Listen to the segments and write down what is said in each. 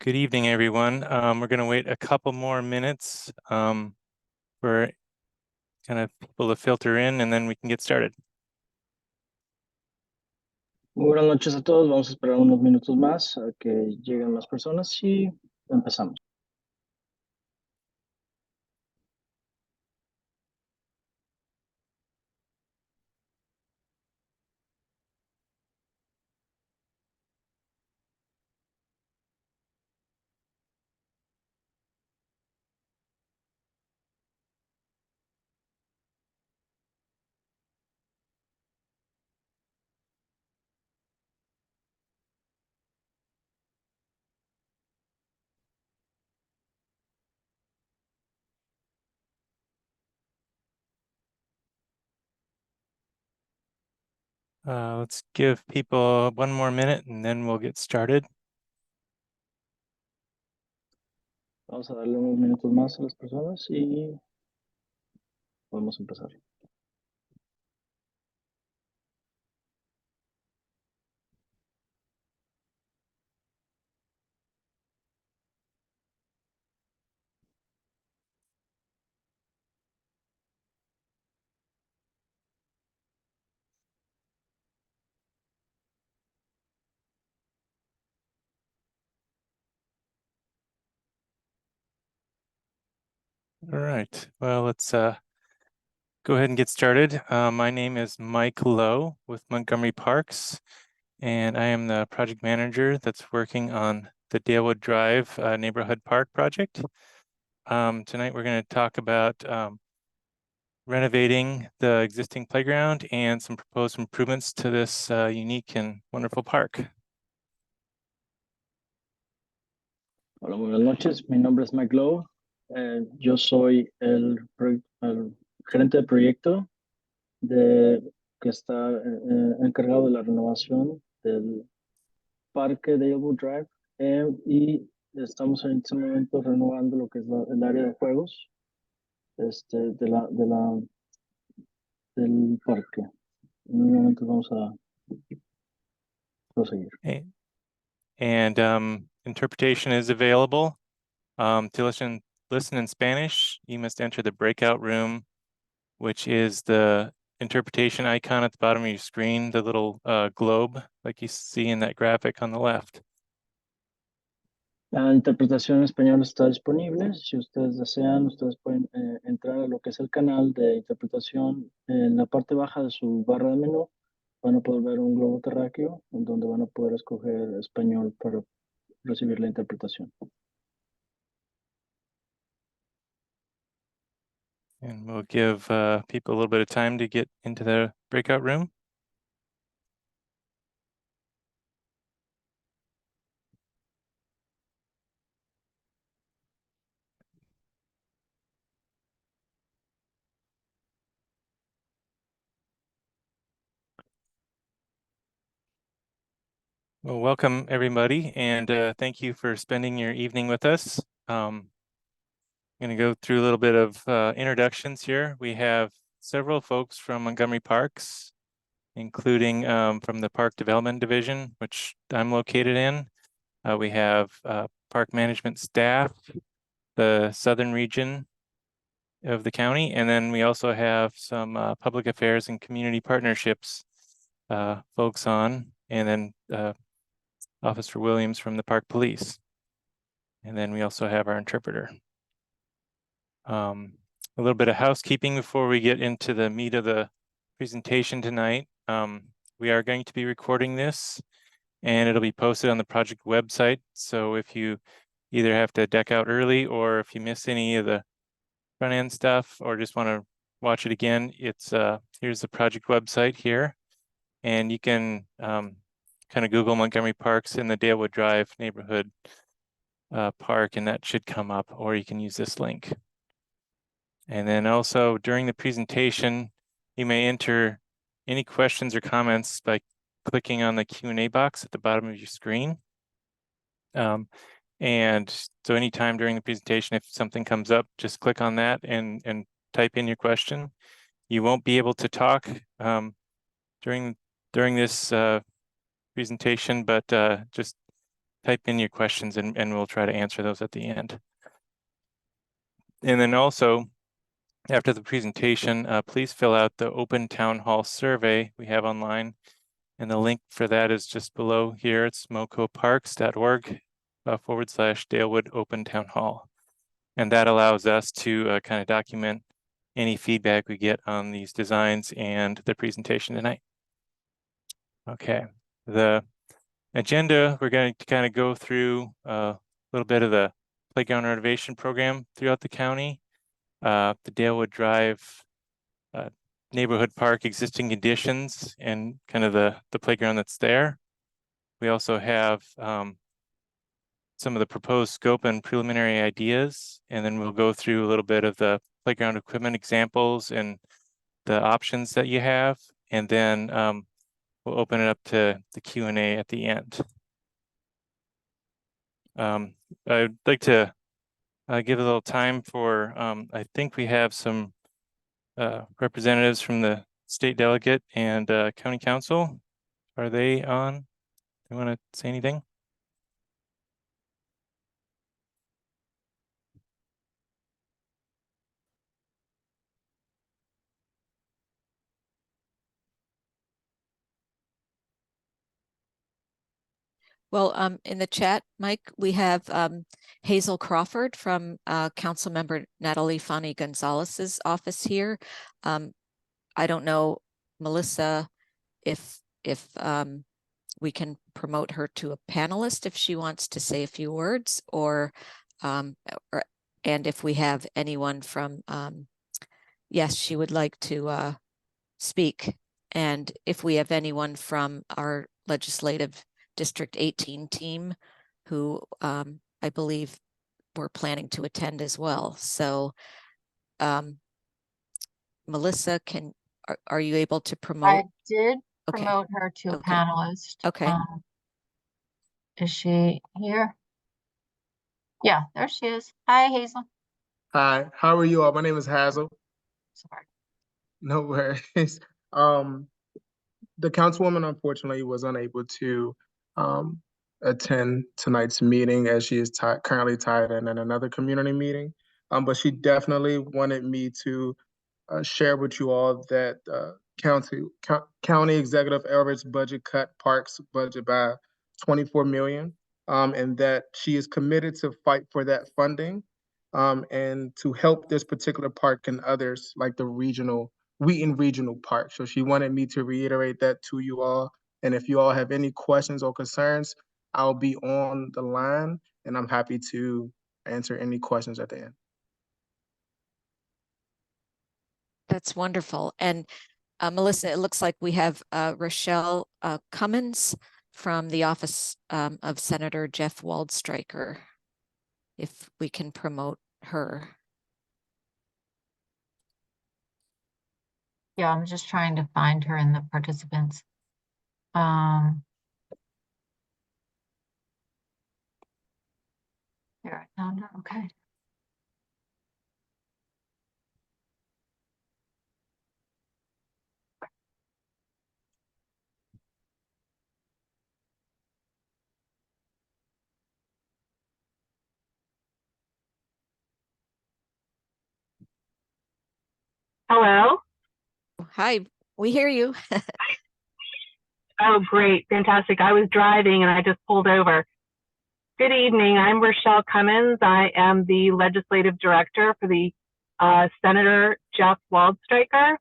Good evening, everyone. We're going to wait a couple more minutes for kind of people to filter in, and then we can get started. Muy buenas noches a todos. Vamos a esperar unos minutos más a que lleguen más personas y empezamos. Let's give people one more minute, and then we'll get started. Vamos a darle unos minutos más a las personas y podemos empezar. All right. Well, let's go ahead and get started. My name is Mike Lowe with Montgomery Parks, and I am the project manager that's working on the Dalewood Drive Neighborhood Park project. Tonight, we're going to talk about renovating the existing playground and some proposed improvements to this unique and wonderful park. Hola, buenas noches. Mi nombre es Mike Lowe. Yo soy el gerente de proyecto que está encargado de la renovación del parque Dalewood Drive y estamos en este momento renovando lo que es el área de juegos del parque. En un momento vamos a proseguir. And interpretation is available. To listen in Spanish, you must enter the breakout room, which is the interpretation icon at the bottom of your screen, the little globe like you see in that graphic on the left. La interpretación en español está disponible. Si ustedes desean, ustedes pueden entrar a lo que es el canal de interpretación. En la parte baja de su barra de menú van a poder ver un globo terráqueo en donde van a poder escoger español para recibir la interpretación. And we'll give people a little bit of time to get into the breakout room. Well, welcome everybody, and thank you for spending your evening with us. I'm going to go through a little bit of introductions here. We have several folks from Montgomery Parks, including from the Park Development Division, which I'm located in. We have park management staff, the southern region of the county, and then we also have some public affairs and community partnerships folks on, and then Officer Williams from the Park Police. And then we also have our interpreter. A little bit of housekeeping before we get into the meat of the presentation tonight. We are going to be recording this, and it'll be posted on the project website. So if you either have to deck out early, or if you miss any of the front end stuff, or just want to watch it again, it's here's the project website here, and you can kind of Google Montgomery Parks in the Dalewood Drive Neighborhood Park, and that should come up, or you can use this link. And then also during the presentation, you may enter any questions or comments by clicking on the Q&A box at the bottom of your screen. And so anytime during the presentation, if something comes up, just click on that and type in your question. You won't be able to talk during this presentation, but just type in your questions and we'll try to answer those at the end. And then also, after the presentation, please fill out the open town hall survey we have online. And the link for that is just below here. It's mocoparks.org / Dalewood Open Town Hall. And that allows us to kind of document any feedback we get on these designs and the presentation tonight. Okay, the agenda, we're going to kind of go through a little bit of the playground renovation program throughout the county, the Dalewood Drive Neighborhood Park existing conditions and kind of the playground that's there. We also have some of the proposed scope and preliminary ideas, and then we'll go through a little bit of the playground equipment examples and the options that you have, and then we'll open it up to the Q&A at the end. I'd like to give a little time for, I think we have some representatives from the state delegate and county council. Are they on? You want to say anything? Well, in the chat, Mike, we have Hazel Crawford from Councilmember Natalie Fani Gonzalez's office here. I don't know, Melissa, if we can promote her to a panelist if she wants to say a few words, and if we have anyone from, yes, she would like to speak. And if we have anyone from our legislative District 18 team who I believe we're planning to attend as well. So Melissa, are you able to promote? I did promote her to a panelist. Okay. Is she here? Yeah, there she is. Hi, Hazel. Hi, how are you all? My name is Hazel. Sorry. No worries. The councilwoman unfortunately was unable to attend tonight's meeting as she is currently tied in another community meeting. But she definitely wanted me to share with you all that county executive Everett's budget cut parks budget by 24 million, and that she is committed to fight for that funding, and to help this particular park and others like the Wheaton Regional Park. So she wanted me to reiterate that to you all. And if you all have any questions or concerns, I'll be on the line and I'm happy to answer any questions at the end. That's wonderful. And Melissa, it looks like we have Rochelle Cummins from the office of Senator Jeff Waldstreicher, if we can promote her. Yeah, I'm just trying to find her in the participants. There, I found her. Okay. Hello. Hi, we hear you. Oh, great. Fantastic. I was driving and I just pulled over. Good evening. I'm Rochelle Cummins. I am the legislative director for the Senator Jeff Waldstreicher,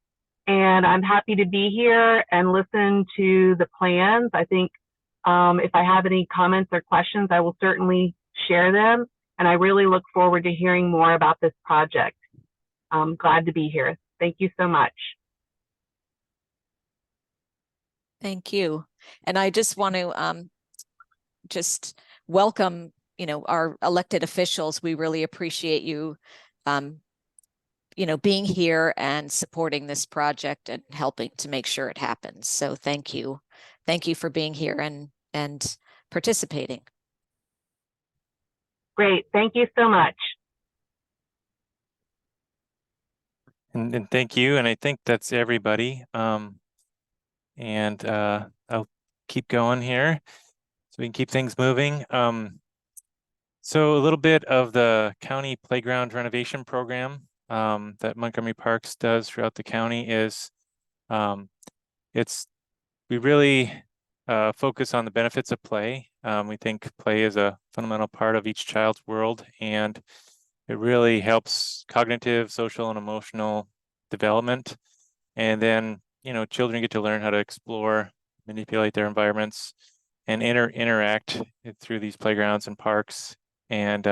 and I'm happy to be here and listen to the plans. I think if I have any comments or questions, I will certainly share them, and I really look forward to hearing more about this project. I'm glad to be here. Thank you so much. Thank you. And I just want to just welcome, our elected officials. We really appreciate you, being here and supporting this project and helping to make sure it happens. So thank you. Thank you for being here and participating. Great. Thank you so much. And thank you. And I think that's everybody. And I'll keep going here. So we can keep things moving. So a little bit of the county playground renovation program that Montgomery Parks does throughout the county is we really focus on the benefits of play. We think play is a fundamental part of each child's world, and it really helps cognitive, social, and emotional development. And then, children get to learn how to explore, manipulate their environments, and interact through these playgrounds and parks. And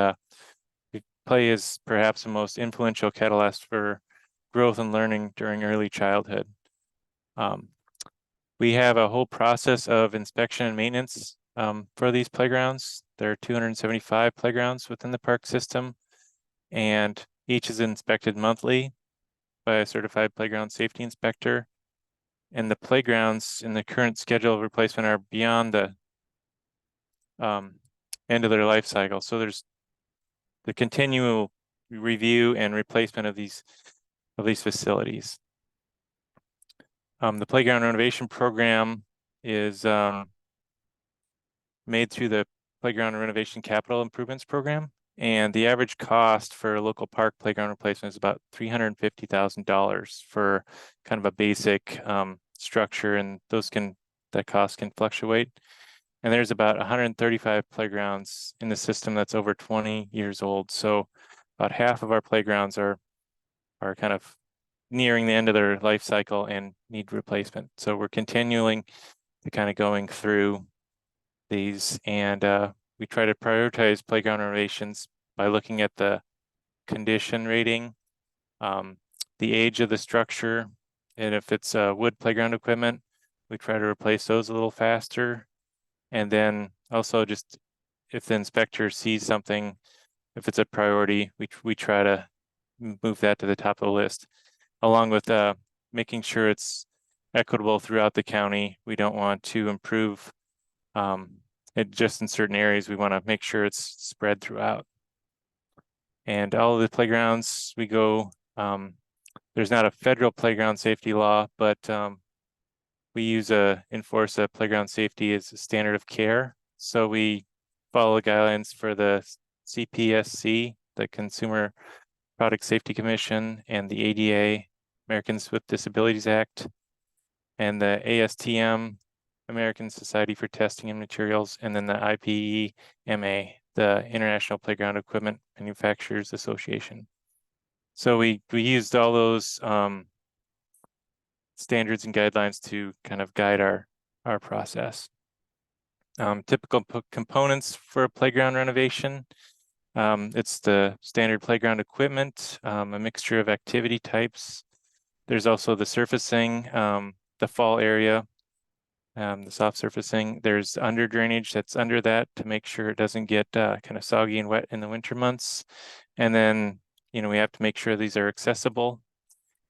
play is perhaps the most influential catalyst for growth and learning during early childhood. We have a whole process of inspection and maintenance for these playgrounds. There are 275 playgrounds within the park system, and each is inspected monthly by a certified playground safety inspector. And the playgrounds in the current schedule of replacement are beyond the end of their life cycle. So there's the continual review and replacement of these facilities. The playground renovation program is made through the Playground Renovation Capital Improvements Program, and the average cost for a local park playground replacement is about $350,000 for kind of a basic structure, and that cost can fluctuate. And there's about 135 playgrounds in the system that's over 20 years old. So about half of our playgrounds are kind of nearing the end of their life cycle and need replacement. So we're continuing to kind of going through these, and we try to prioritize playground renovations by looking at the condition rating, the age of the structure, and if it's wood playground equipment, we try to replace those a little faster. And then also just if the inspector sees something, if it's a priority, we try to move that to the top of the list, along with making sure it's equitable throughout the county. We don't want to improve it just in certain areas. We want to make sure it's spread throughout. And all of the playgrounds we go, there's not a federal playground safety law, but we enforce a playground safety as a standard of care. So we follow the guidelines for the CPSC, the Consumer Product Safety Commission, and the ADA, Americans with Disabilities Act, and the ASTM, American Society for Testing and Materials, and then the IPEMA, the International Playground Equipment Manufacturers Association. So we used all those standards and guidelines to kind of guide our process. Typical components for a playground renovation. It's the standard playground equipment, a mixture of activity types. There's also the surfacing, the fall area, the soft surfacing. There's under drainage that's under that to make sure it doesn't get kind of soggy and wet in the winter months. And then, we have to make sure these are accessible.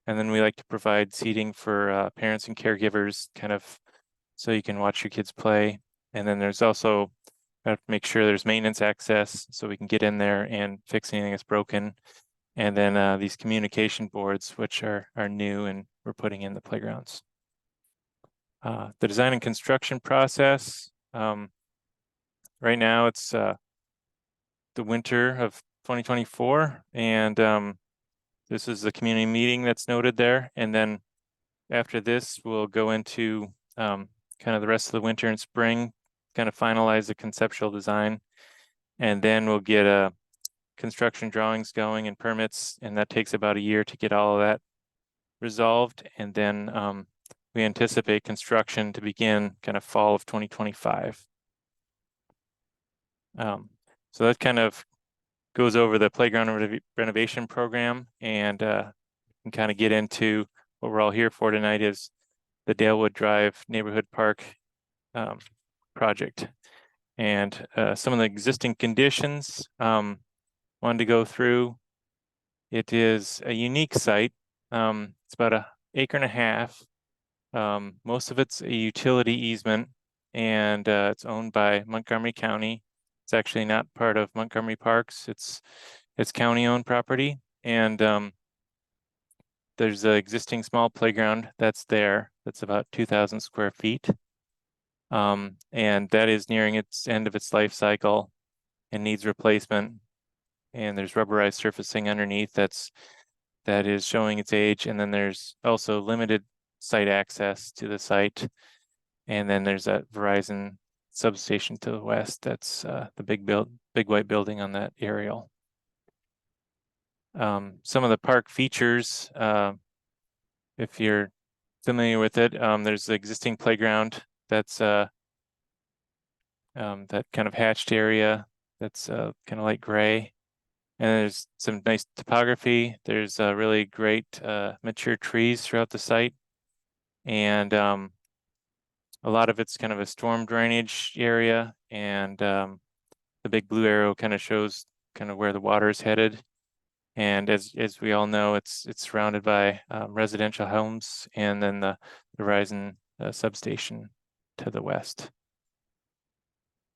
And then we like to provide seating for parents and caregivers, kind of so you can watch your kids play. And then there's also, we have to make sure there's maintenance access so we can get in there and fix anything that's broken. And then these communication boards, which are new and we're putting in the playgrounds. The design and construction process. Right now it's the winter of 2024, and this is the community meeting that's noted there. And then after this, we'll go into kind of the rest of the winter and spring, kind of finalize the conceptual design. And then we'll get construction drawings going and permits, and that takes about a year to get all of that resolved. And then we anticipate construction to begin kind of fall of 2025. So that kind of goes over the playground renovation program, and can kind of get into what we're all here for tonight is the Dalewood Drive Neighborhood Park project. And some of the existing conditions wanted to go through. It is a unique site. It's about 1.5 acres. Most of it's a utility easement, and it's owned by Montgomery County. It's actually not part of Montgomery Parks. It's county-owned property, and there's an existing small playground that's there. That's about 2,000 square feet. And that is nearing its end of its life cycle and needs replacement. And there's rubberized surfacing underneath that is showing its age. And then there's also limited site access to the site. And then there's that Verizon substation to the west. That's the big white building on that aerial. Some of the park features, if you're familiar with it, there's the existing playground that's that kind of hatched area that's kind of light gray. And there's some nice topography. There's really great mature trees throughout the site. And a lot of it's kind of a storm drainage area. And the big blue arrow kind of shows kind of where the water is headed. And as we all know, it's surrounded by residential homes and then the Verizon substation to the west.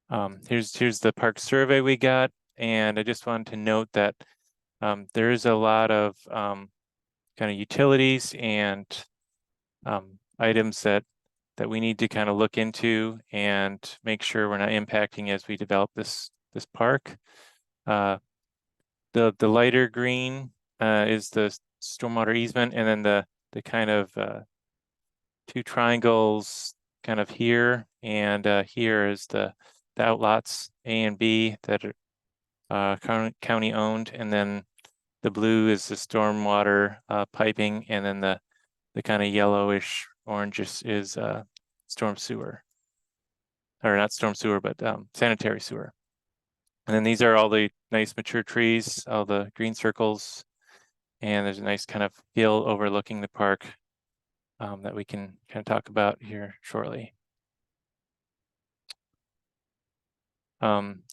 Here's the park survey we got. And I just wanted to note that there is a lot of kind of utilities and items that we need to kind of look into and make sure we're not impacting as we develop this park. The lighter green is the stormwater easement, and then the kind of two triangles kind of here and here is the outlots A and B that are county owned, and then the blue is the stormwater piping, and then the kind of yellowish orange is storm sewer, or not storm sewer, but sanitary sewer. And then these are all the nice mature trees, all the green circles, and there's a nice kind of hill overlooking the park that we can kind of talk about here shortly. Some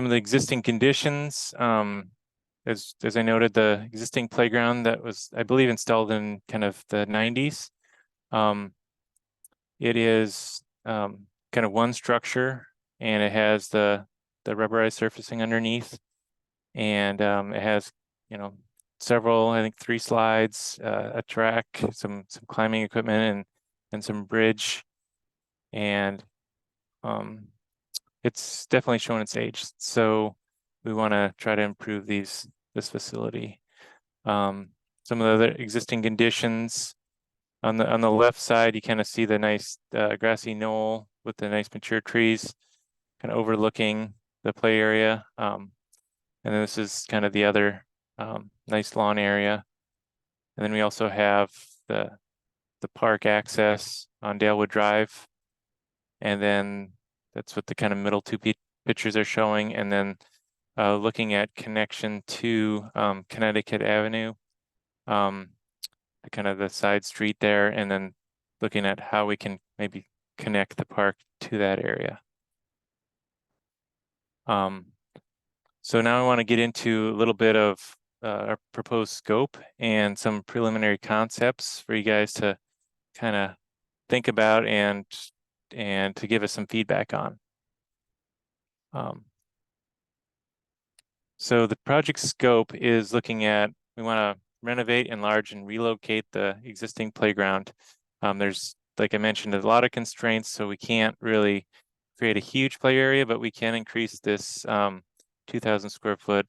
of the existing conditions, as I noted, the existing playground that was, I believe, installed in kind of the 90s. It is kind of one structure, and it has the rubberized surfacing underneath, and it has, you know, several, I think 3 slides, a track, some climbing equipment, and some bridge, and it's definitely shown its age. So we want to try to improve this facility. Some of the other existing conditions on the left side, you kind of see the nice grassy knoll with the nice mature trees kind of overlooking the play area. And then this is kind of the other nice lawn area. And then we also have the park access on Dalewood Drive. And then that's what the kind of middle 2 pictures are showing. And then looking at connection to Connecticut Avenue, kind of the side street there, and then looking at how we can maybe connect the park to that area. So now I want to get into a little bit of our proposed scope and some preliminary concepts for you guys to kind of think about and to give us some feedback on. So the project scope is looking at, we want to renovate, enlarge, and relocate the existing playground. There's, like I mentioned, a lot of constraints, so we can't really create a huge play area, but we can increase this 2,000 square foot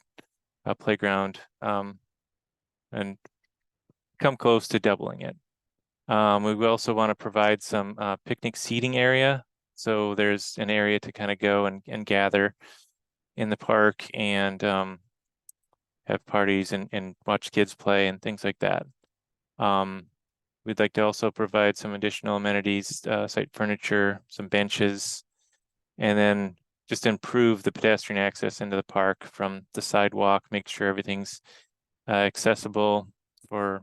playground and come close to doubling it. We also want to provide some picnic seating area. So there's an area to kind of go and gather in the park and have parties and watch kids play and things like that. We'd like to also provide some additional amenities, site furniture, some benches, and then just improve the pedestrian access into the park from the sidewalk, make sure everything's accessible for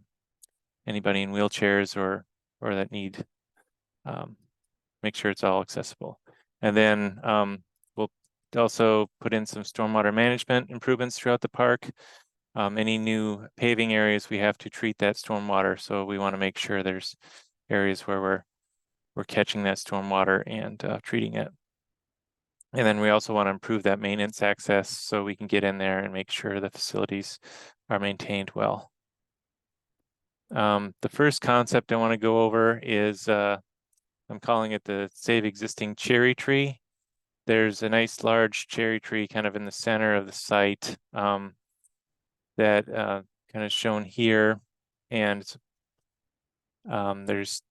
anybody in wheelchairs or that need, make sure it's all accessible. And then we'll also put in some stormwater management improvements throughout the park. Any new paving areas, we have to treat that stormwater. So we want to make sure there's areas where we're catching that stormwater and treating it. And then we also want to improve that maintenance access so we can get in there and make sure the facilities are maintained well. The first concept I want to go over is I'm calling it the Save Existing Cherry Tree. There's a nice large cherry tree kind of in the center of the site that kind of shown here. And there's,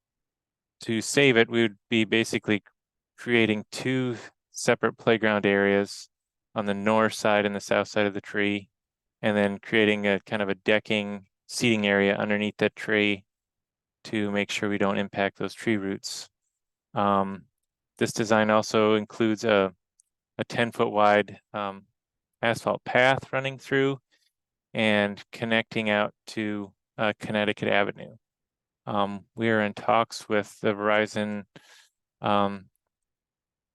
to save it, we would be basically creating two separate playground areas on the north side and the south side of the tree, and then creating a kind of a decking seating area underneath that tree to make sure we don't impact those tree roots. This design also includes a 10-foot wide asphalt path running through and connecting out to Connecticut Avenue. We are in talks with the Verizon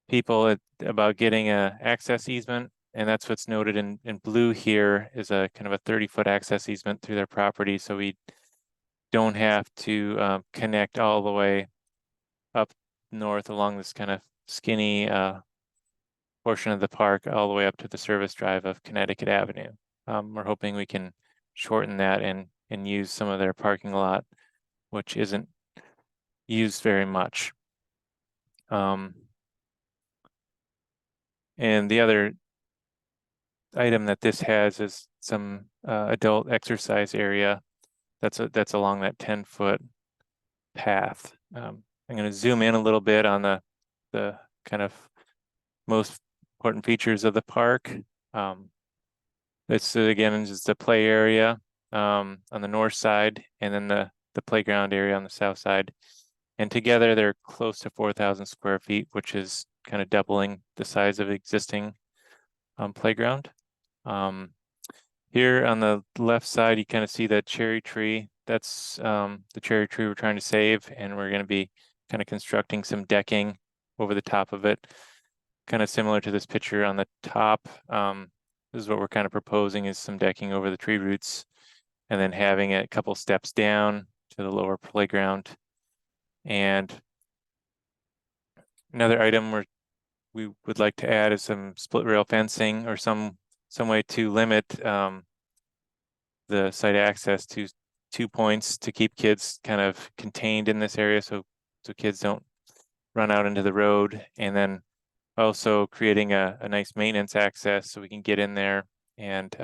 people about getting a access easement, and that's what's noted in blue here is a kind of a 30-foot access easement through their property, so we don't have to connect all the way up north along this kind of skinny portion of the park all the way up to the service drive of Connecticut Avenue. We're hoping we can shorten that and use some of their parking lot, which isn't used very much. And the other item that this has is some adult exercise area that's along that 10-foot path. I'm going to zoom in a little bit on the kind of most important features of the park. This again is just the play area on the north side, and then the playground area on the south side. And together they're close to 4,000 square feet, which is kind of doubling the size of existing playground. Here on the left side, you kind of see that cherry tree. That's the cherry tree we're trying to save, and we're going to be kind of constructing some decking over the top of it, kind of similar to this picture on the top. This is what we're kind of proposing, is some decking over the tree roots, and then having it a couple steps down to the lower playground. And another item we would like to add is some split rail fencing, or some way to limit the site access to 2 points to keep kids kind of contained in this area, so kids don't run out into the road. And then also creating a nice maintenance access so we can get in there and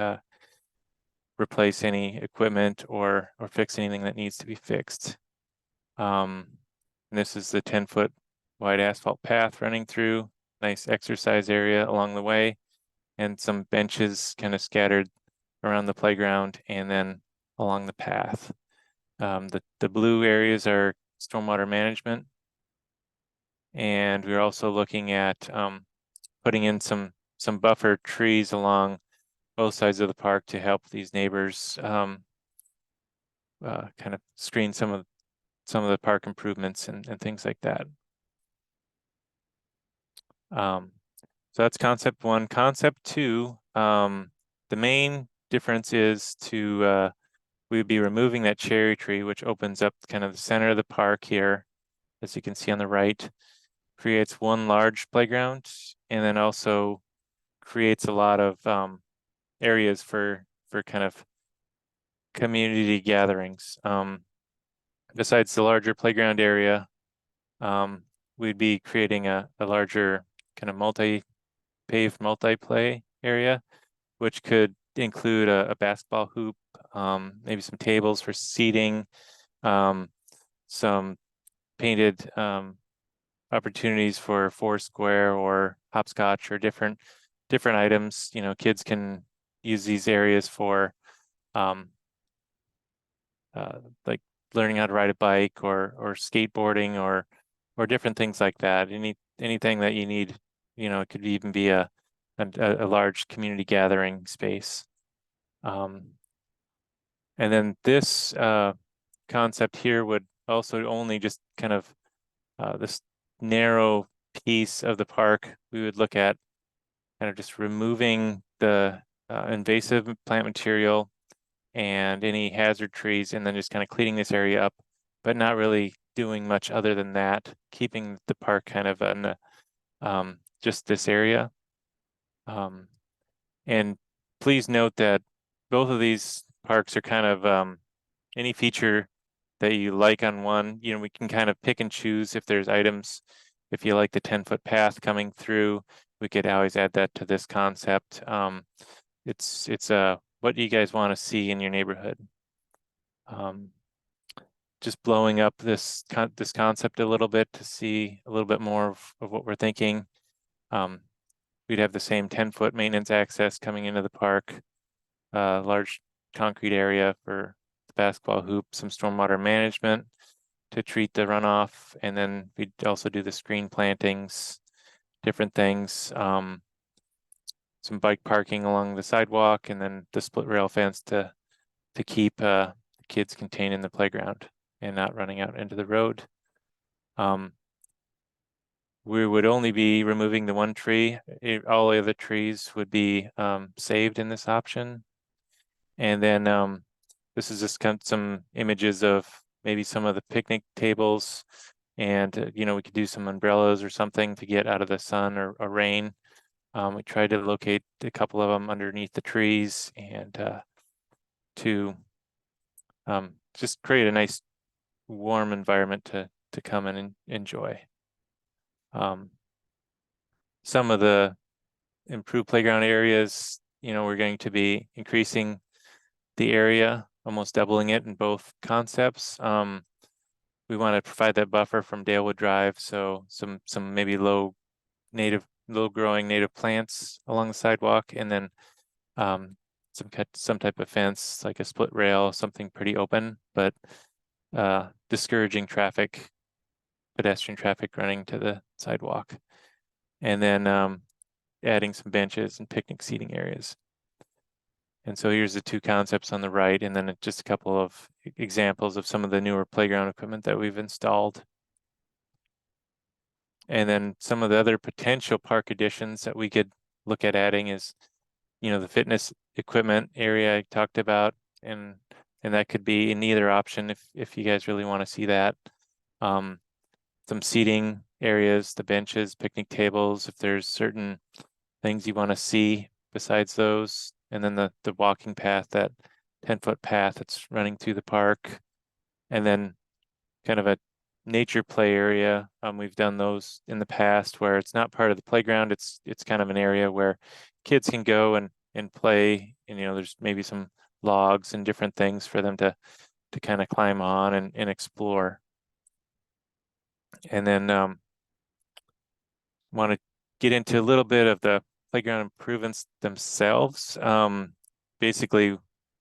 replace any equipment or fix anything that needs to be fixed. And this is the 10-foot wide asphalt path running through, nice exercise area along the way, and some benches kind of scattered around the playground and then along the path. The blue areas are stormwater management. And we're also looking at putting in some buffer trees along both sides of the park to help these neighbors kind of screen some of the park improvements and things like that. So that's concept one. Concept two, the main difference is we would be removing that cherry tree, which opens up kind of the center of the park here, as you can see on the right, creates one large playground, and then also creates a lot of areas for kind of community gatherings. Besides the larger playground area, we'd be creating a larger kind of paved multi-play area, which could include a basketball hoop, maybe some tables for seating, some painted opportunities for Foursquare or hopscotch or different items. You know, kids can use these areas for like learning how to ride a bike or skateboarding or different things like that. Anything that you need, you know, it could even be a large community gathering space. And then this concept here would also only just kind of this narrow piece of the park. We would look at kind of just removing the invasive plant material and any hazard trees, and then just kind of cleaning this area up, but not really doing much other than that, keeping the park kind of in just this area. And please note that both of these parks are kind of any feature that you like on one, you know, we can kind of pick and choose if there's items. If you like the 10-foot path coming through, we could always add that to this concept. It's what you guys want to see in your neighborhood. Just blowing up this concept a little bit to see a little bit more of what we're thinking. We'd have the same 10-foot maintenance access coming into the park, large concrete area for the basketball hoop, some stormwater management to treat the runoff, and then we'd also do the screen plantings, different things, some bike parking along the sidewalk, and then the split rail fence to keep the kids contained in the playground and not running out into the road. We would only be removing the one tree. All the other trees would be saved in this option. And then this is just kind of some images of maybe some of the picnic tables, and you know, we could do some umbrellas or something to get out of the sun or rain. We tried to locate a couple of them underneath the trees and to just create a nice warm environment to come and enjoy. Some of the improved playground areas, you know, we're going to be increasing the area, almost doubling it in both concepts. We want to provide that buffer from Dalewood Drive, so some maybe low growing native plants along the sidewalk, and then some type of fence, like a split rail, something pretty open, but discouraging pedestrian traffic running to the sidewalk. And then adding some benches and picnic seating areas. And so here's the two concepts on the right, and then just a couple of examples of some of the newer playground equipment that we've installed. And then some of the other potential park additions that we could look at adding is, you know, the fitness equipment area I talked about, and that could be in either option if you guys really want to see that. Some seating areas, the benches, picnic tables, if there's certain things you want to see besides those, and then the walking path, that 10-foot path that's running through the park, and then kind of a nature play area. We've done those in the past where it's not part of the playground. It's kind of an area where kids can go and play, and you know, there's maybe some logs and different things for them to kind of climb on and explore. And then want to get into a little bit of the playground improvements themselves. Basically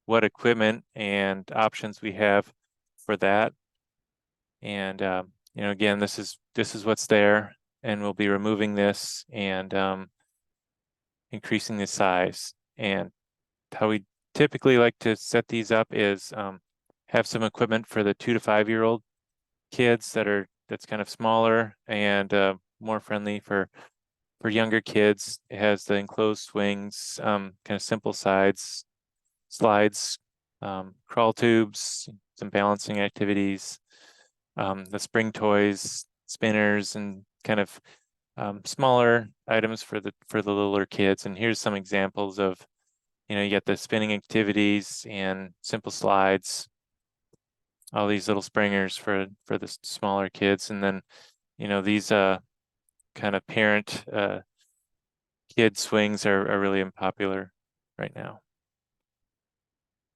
what equipment and options we have for that. And you know, again, this is what's there, and we'll be removing this and increasing the size. And how we typically like to set these up is have some equipment for the 2 to 5 year old kids that's kind of smaller and more friendly for younger kids. It has the enclosed swings, kind of simple slides, crawl tubes, some balancing activities, the spring toys, spinners, and kind of smaller items for the littler kids. And here's some examples of, you know, you got the spinning activities and simple slides, all these little springers for the smaller kids. And then, you know, these kind of parent kid swings are really unpopular right now.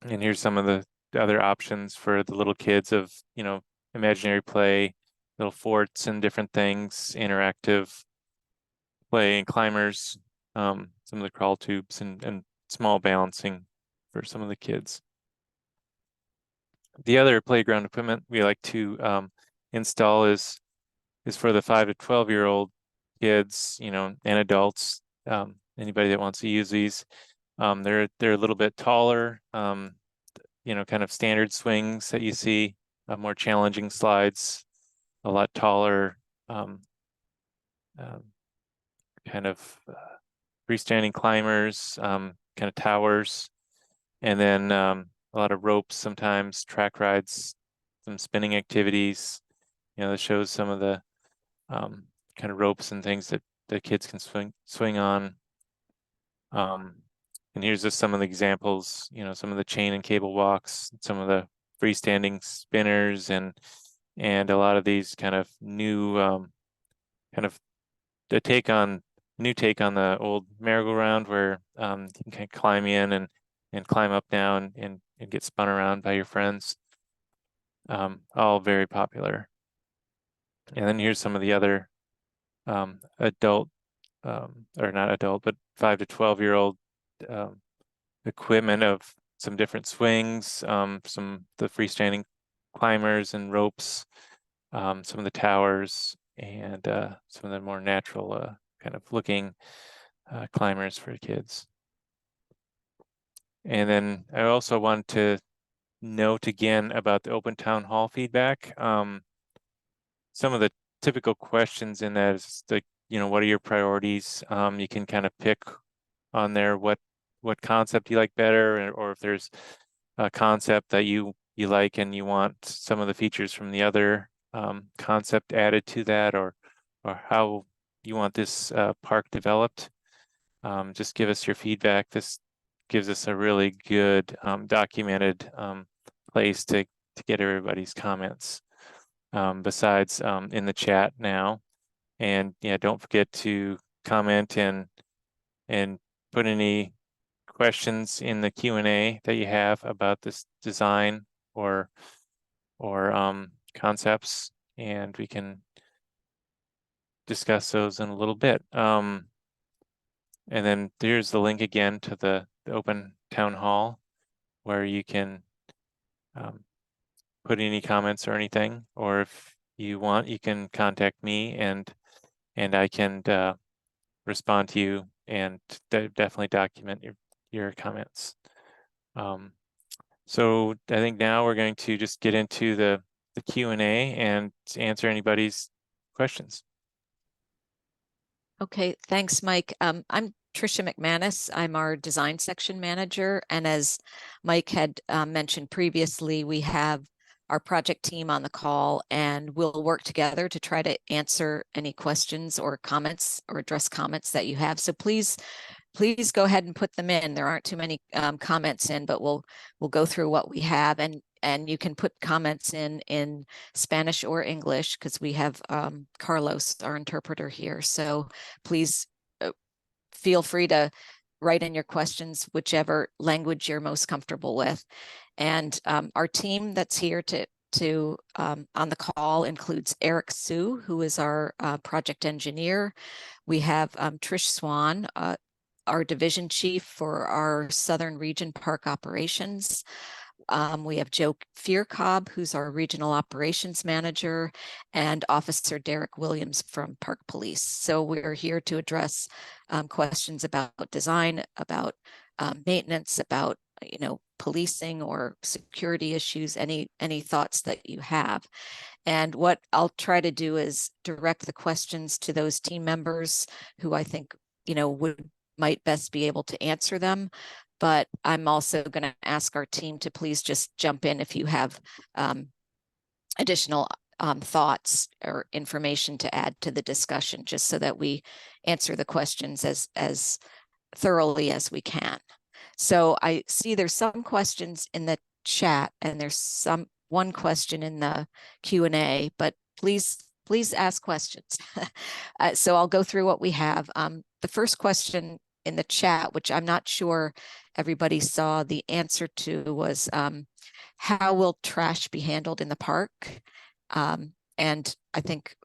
And here's some of the other options for the little kids of, you know, imaginary play, little forts and different things, interactive play and climbers, some of the crawl tubes and small balancing for some of the kids. The other playground equipment we like to install is for the 5 to 12 year old kids, you know, and adults, anybody that wants to use these. They're a little bit taller, you know, kind of standard swings that you see, more challenging slides, a lot taller, kind of freestanding climbers, kind of towers, and then a lot of ropes, sometimes track rides, some spinning activities. You know, that shows some of the kind of ropes and things that the kids can swing on. And here's just some of the examples, you know, some of the chain and cable walks, some of the freestanding spinners and a lot of these kind of new kind of new take on the old merry-go-round where you can kind of climb in and climb up down and get spun around by your friends. All very popular. And then here's some of the other adult or not adult, but 5 to 12-year-old equipment of some different swings, the freestanding climbers and ropes, some of the towers, and some of the more natural kind of looking climbers for kids. And then I also want to note again about the open town hall feedback. Some of the typical questions in that is the, what are your priorities? You can kind of pick on there what concept you like better, or if there's a concept that you like and you want some of the features from the other concept added to that, or how you want this park developed. Just give us your feedback. This gives us a really good documented place to get everybody's comments. Besides in the chat now, and yeah, don't forget to comment and put any questions in the Q&A that you have about this design or concepts, and we can discuss those in a little bit. And then there's the link again to the open town hall where you can put any comments or anything, or if you want, you can contact me and I can respond to you and definitely document your comments. So I think now we're going to just get into the Q&A and answer anybody's questions. Okay, thanks, Mike. I'm Tricia McManus. I'm our design section manager. And as Mike had mentioned previously, we have our project team on the call, and we'll work together to try to answer any questions or comments or address comments that you have. So please go ahead and put them in. There aren't too many comments in, but we'll go through what we have, and you can put comments in Spanish or English, because we have Carlos, our interpreter, here. So please feel free to write in your questions, whichever language you're most comfortable with. And our team that's here on the call includes Eric Sue, who is our project engineer. We have Trish Swan, our division chief for our Southern Region Park operations. We have Joe Fearcobb, who's our regional operations manager, and Officer Derek Williams from Park Police. So we're here to address questions about design, about maintenance, about policing or security issues, any thoughts that you have. And what I'll try to do is direct the questions to those team members who I think might best be able to answer them. But I'm also going to ask our team to please just jump in if you have additional thoughts or information to add to the discussion, just so that we answer the questions as thoroughly as we can. So I see there's some questions in the chat, and there's one question in the Q&A, but please ask questions. So I'll go through what we have. The first question in the chat, which I'm not sure everybody saw the answer to, was how will trash be handled in the park? And I think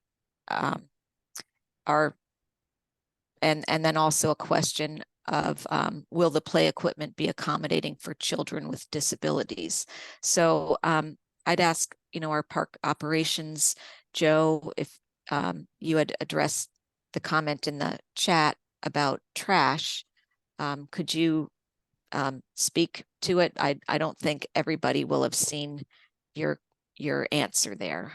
and then also a question of will the play equipment be accommodating for children with disabilities? So I'd ask our park operations, Joe, if you had addressed the comment in the chat about trash. Could you speak to it? I don't think everybody will have seen your answer there.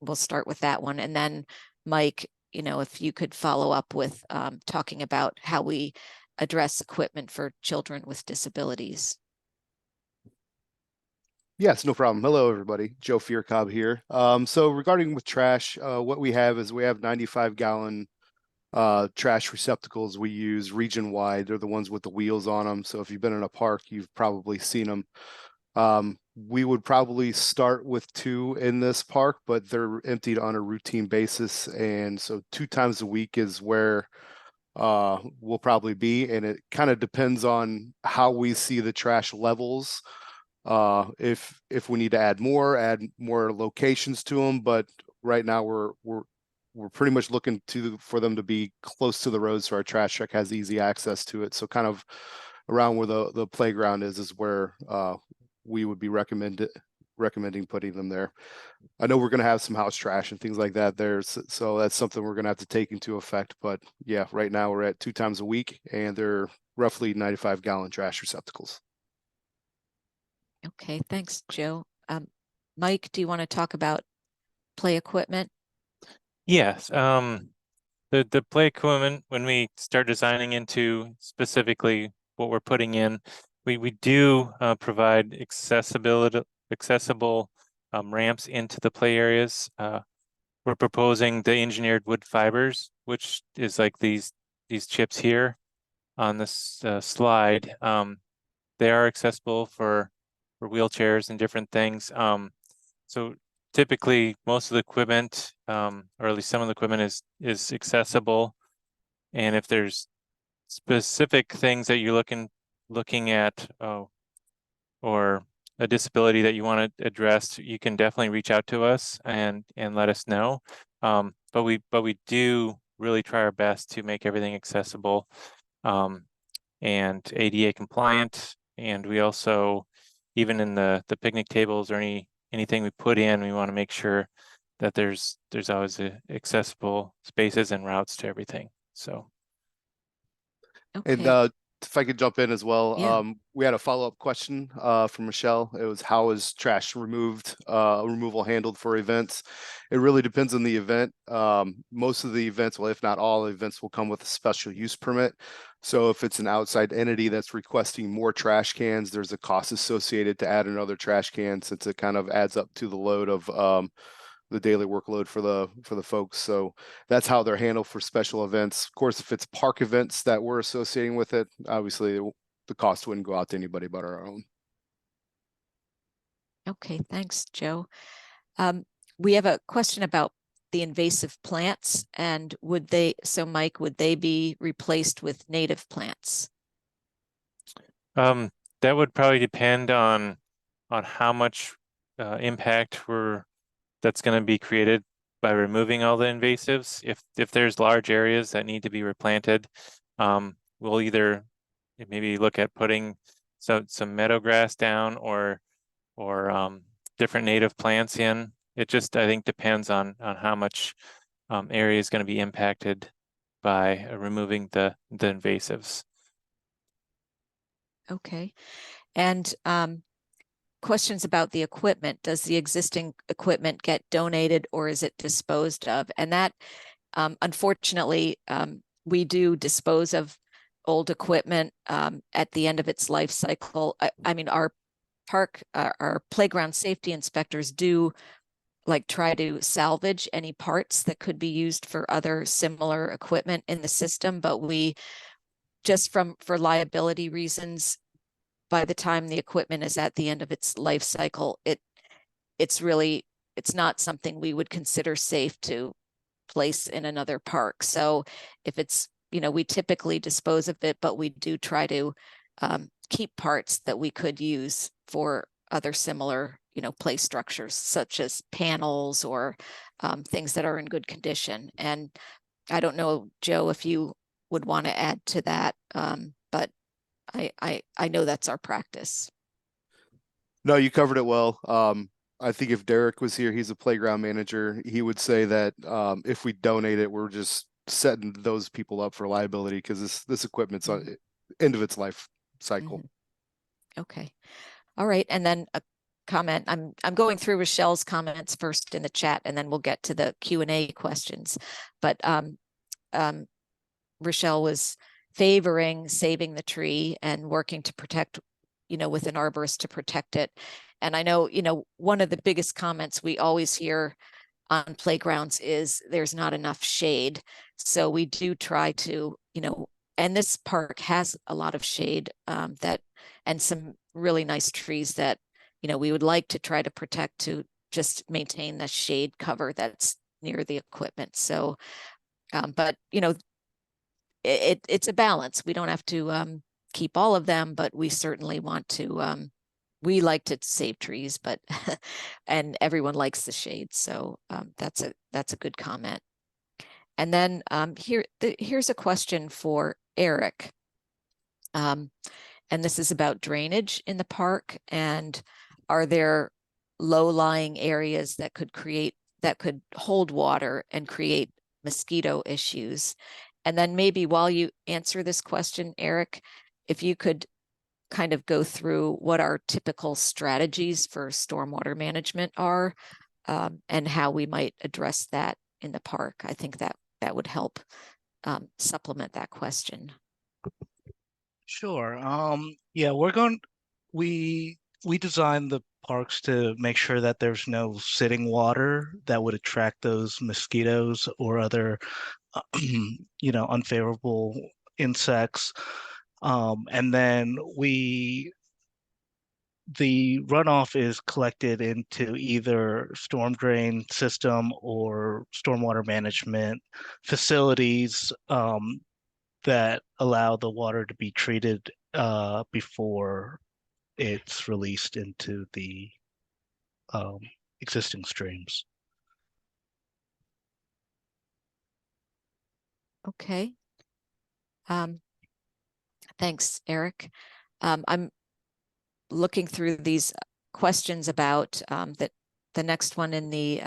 We'll start with that one, and then Mike, if you could follow up with talking about how we address equipment for children with disabilities. Yes, no problem. Hello, everybody. Joe Fearcobb here. So regarding with trash, what we have is we have 95-gallon trash receptacles we use region-wide. They're the ones with the wheels on them. So if you've been in a park, you've probably seen them. we would probably start with 2 in this park, but they're emptied on a routine basis. And so 2 times a week is where will probably be. And it kind of depends on how we see the trash levels. If we need to add more locations to them, but right now we're pretty much looking for them to be close to the road so our trash truck has easy access to it. So kind of around where the playground is where we would be recommending putting them there. I know we're going to have some house trash and things like that there, so that's something we're going to have to take into effect. But yeah, right now we're at 2 times a week, and they're roughly 95-gallon trash receptacles. Okay, thanks, Joe. Mike, do you want to talk about play equipment? Yes, the play equipment, when we start designing into specifically what we're putting in, we do provide accessible ramps into the play areas. We're proposing the engineered wood fibers, which is like these chips here on this slide. They are accessible for wheelchairs and different things. So typically most of the equipment, or at least some of the equipment is accessible. And if there's specific things that you're looking at, or a disability that you want to address, you can definitely reach out to us and let us know. But we do really try our best to make everything accessible, and ADA compliant. And we also, even in the picnic tables or anything we put in, we want to make sure that there's always accessible spaces and routes to everything. So. And Okay, if I could jump in as well, Yeah. we had a follow-up question from Michelle. It was, how is trash removal handled for events? It really depends on the event. Most of the events, well, if not all events, will come with a special use permit. So if it's an outside entity that's requesting more trash cans, there's a cost associated to add another trash can, since it kind of adds up to the load of the daily workload for the folks. So that's how they're handled for special events. Of course, if it's park events that we're associating with it, obviously the cost wouldn't go out to anybody but our own. okay, thanks, Joe. We have a question about the invasive plants, and Mike, would they be replaced with native plants? That would probably depend on how much impact that's going to be created by removing all the invasives. If there's large areas that need to be replanted, we'll either maybe look at putting some meadow grass down or different native plants in. It just, I think, depends on how much area is going to be impacted by removing the invasives. Okay, and questions about the equipment. Does the existing equipment get donated or is it disposed of? And that, unfortunately, we do dispose of old equipment at the end of its life cycle. I mean, our playground safety inspectors do try to salvage any parts that could be used for other similar equipment in the system, but we just for liability reasons, by the time the equipment is at the end of its life cycle, it's not something we would consider safe to place in another park. So if it's, we typically dispose of it, but we do try to keep parts that we could use for other similar, play structures, such as panels or things that are in good condition. And I don't know, Joe, if you would want to add to that, but I know that's our practice. No, you covered it well. I think if Derek was here, he's a playground manager, he would say that if we donate it, we're just setting those people up for liability, because this equipment's on end of its life cycle. Okay. All right. And then a comment. I'm going through Rochelle's comments first in the chat, and then we'll get to the Q&A questions. But Rochelle was favoring saving the tree and working to protect, with an arborist to protect it. And I know, one of the biggest comments we always hear on playgrounds is there's not enough shade. So we do try to, and this park has a lot of shade and some really nice trees that, we would like to try to protect to just maintain the shade cover that's near the equipment. So, but it's a balance. We don't have to keep all of them, but we certainly want to. We like to save trees, but and everyone likes the shade. So that's a good comment. And then here's a question for Eric. And this is about drainage in the park. And are there low-lying areas that could hold water and create mosquito issues? And then maybe while you answer this question, Eric, if you could kind of go through what our typical strategies for stormwater management are, and how we might address that in the park. I think that would help supplement that question. Sure. Yeah, we designed the parks to make sure that there's no sitting water that would attract those mosquitoes or other, unfavorable insects. And then the runoff is collected into either storm drain system or stormwater management facilities, that allow the water to be treated before it's released into the existing streams. Okay. Thanks, Eric. I'm looking through these questions about that. The next one in the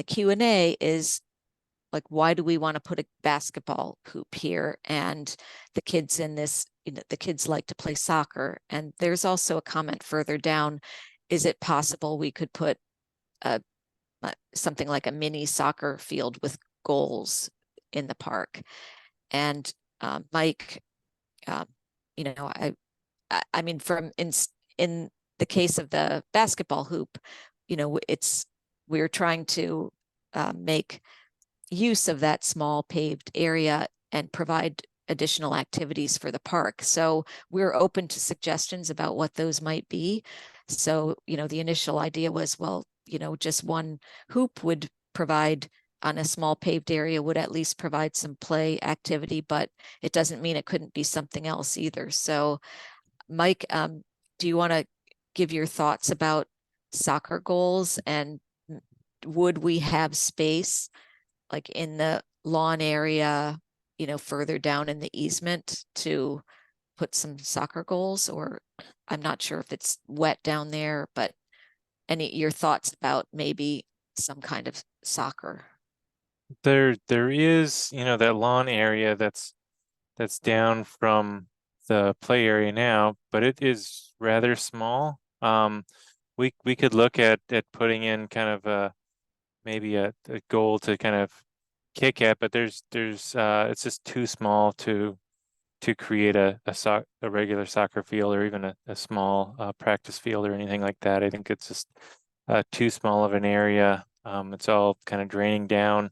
Q&A is like, why do we want to put a basketball hoop here? And the kids in this, the kids like to play soccer. And there's also a comment further down. Is it possible we could put something like a mini soccer field with goals in the park? And Mike, I mean, in the case of the basketball hoop, we're trying to make use of that small paved area and provide additional activities for the park. So we're open to suggestions about what those might be. So, the initial idea was, well, just one hoop would provide on a small paved area would at least provide some play activity, but it doesn't mean it couldn't be something else either. So Mike, do you want to give your thoughts about soccer goals, and would we have space like in the lawn area, further down in the easement to put some soccer goals? Or I'm not sure if it's wet down there, but your thoughts about maybe some kind of soccer? There is, that lawn area that's down from the play area now, but it is rather small. We could look at putting in kind of maybe a goal to kind of kick at, but there's it's just too small to create a regular soccer field, or even a small practice field or anything like that. I think it's just too small of an area. It's all kind of draining down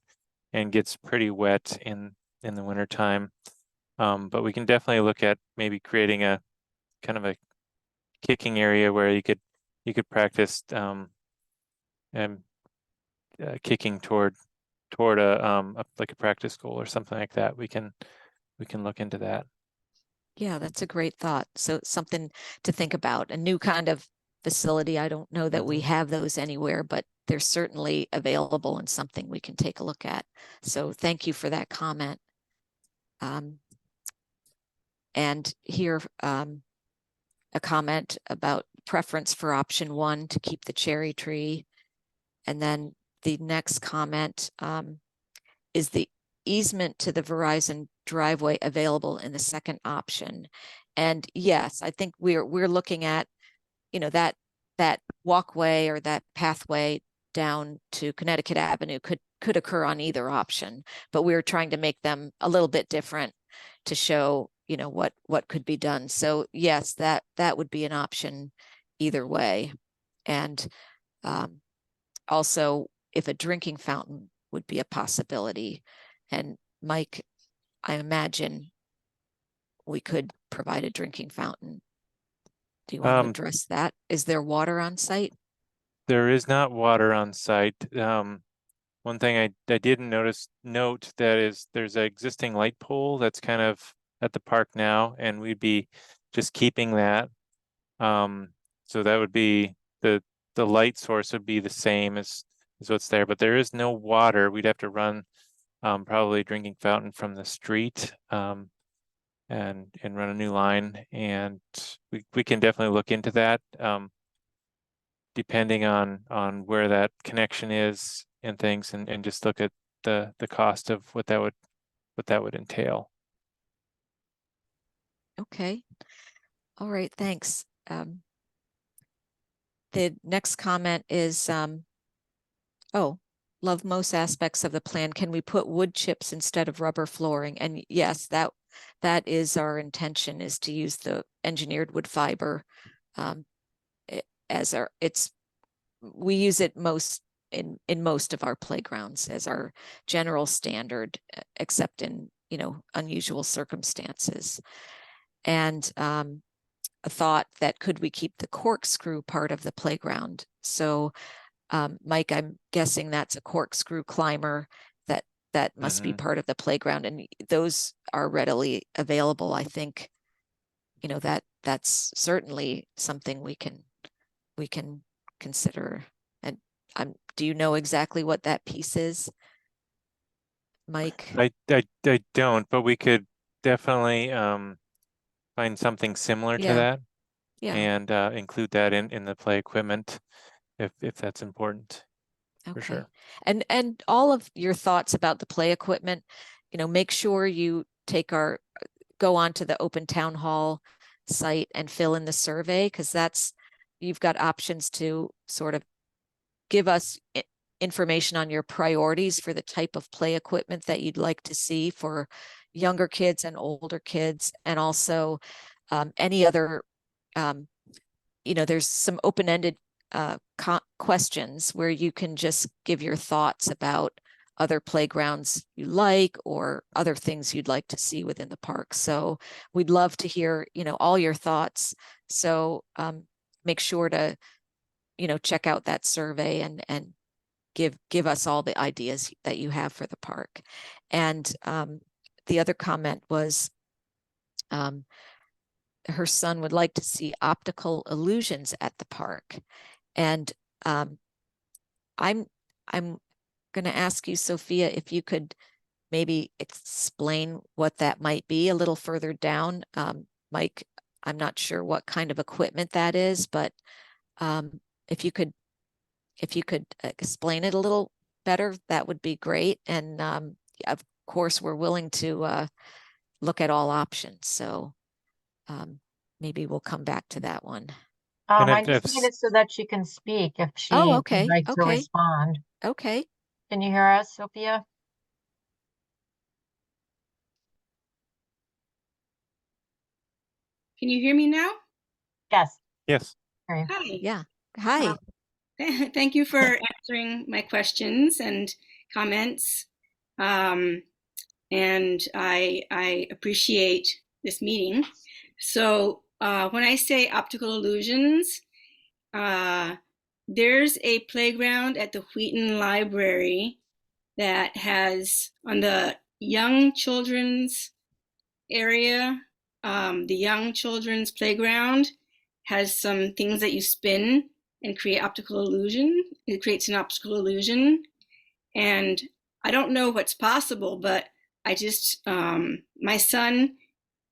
and gets pretty wet in the wintertime. But we can definitely look at maybe creating a kind of a kicking area where you could practice kicking toward like a practice goal or something like that. We can look into that. Yeah, that's a great thought. So something to think about, a new kind of facility. I don't know that we have those anywhere, but they're certainly available and something we can take a look at. So thank you for that comment. And here, a comment about preference for option 1 to keep the cherry tree. And then the next comment is the easement to the Verizon driveway available in the second option. And yes, I think we're looking at, that walkway or that pathway down to Connecticut Avenue could occur on either option, but we're trying to make them a little bit different to show, what could be done. So yes, that would be an option either way. And also, if a drinking fountain would be a possibility. And Mike, I imagine we could provide a drinking fountain. Do you want to Um, address that? Is there water on site? There is not water on site. One thing I didn't note that is there's an existing light pole that's kind of at the park now, and we'd be just keeping that. So that would be the light source would be the same as what's there, but there is no water. We'd have to run probably a drinking fountain from the street and run a new line, and we can definitely look into that. Depending on where that connection is and things, and just look at the cost of what that would entail. Okay. All right, thanks. The next comment is, oh, love most aspects of the plan. Can we put wood chips instead of rubber flooring? And yes, that is our intention, is to use the engineered wood fiber as we use it most in most of our playgrounds as our general standard, except in, unusual circumstances. And a thought that could we keep the corkscrew part of the playground? So Mike, I'm guessing that's a corkscrew climber that must be part of the playground, and those are readily available. I think, that's certainly something we can consider. And do you know exactly what that piece is, Mike? I don't, but we could definitely find something similar to Yeah. that Yeah. and include that in the play equipment if that's important. For Okay. sure. And all of your thoughts about the play equipment, make sure you go onto the open town hall site and fill in the survey, because you've got options to sort of give us information on your priorities for the type of play equipment that you'd like to see for younger kids and older kids, and also any other, there's some open-ended questions where you can just give your thoughts about other playgrounds you like or other things you'd like to see within the park. So we'd love to hear, all your thoughts. So make sure to, check out that survey and give us all the ideas that you have for the park. And the other comment was her son would like to see optical illusions at the park. And I'm going to ask you, Sophia, if you could maybe explain what that might be a little further down. Mike, I'm not sure what kind of equipment that is, but if you could explain it a little better, that would be great. And of course, we're willing to look at all options. So maybe we'll come back to that one. And I just need it so that she can speak if she Oh, would okay. like to Okay. respond. Okay. Can you hear us, Sophia? Can you hear me now? Yes. Yes. Okay. Hi. Yeah. Hi. Thank you for answering my questions and comments. And I appreciate this meeting. So when I say optical illusions, there's a playground at the Wheaton Library that has, on the young children's area, the young children's playground has some things that you spin and create optical illusion. It creates an optical illusion. And I don't know what's possible, but I just, my son,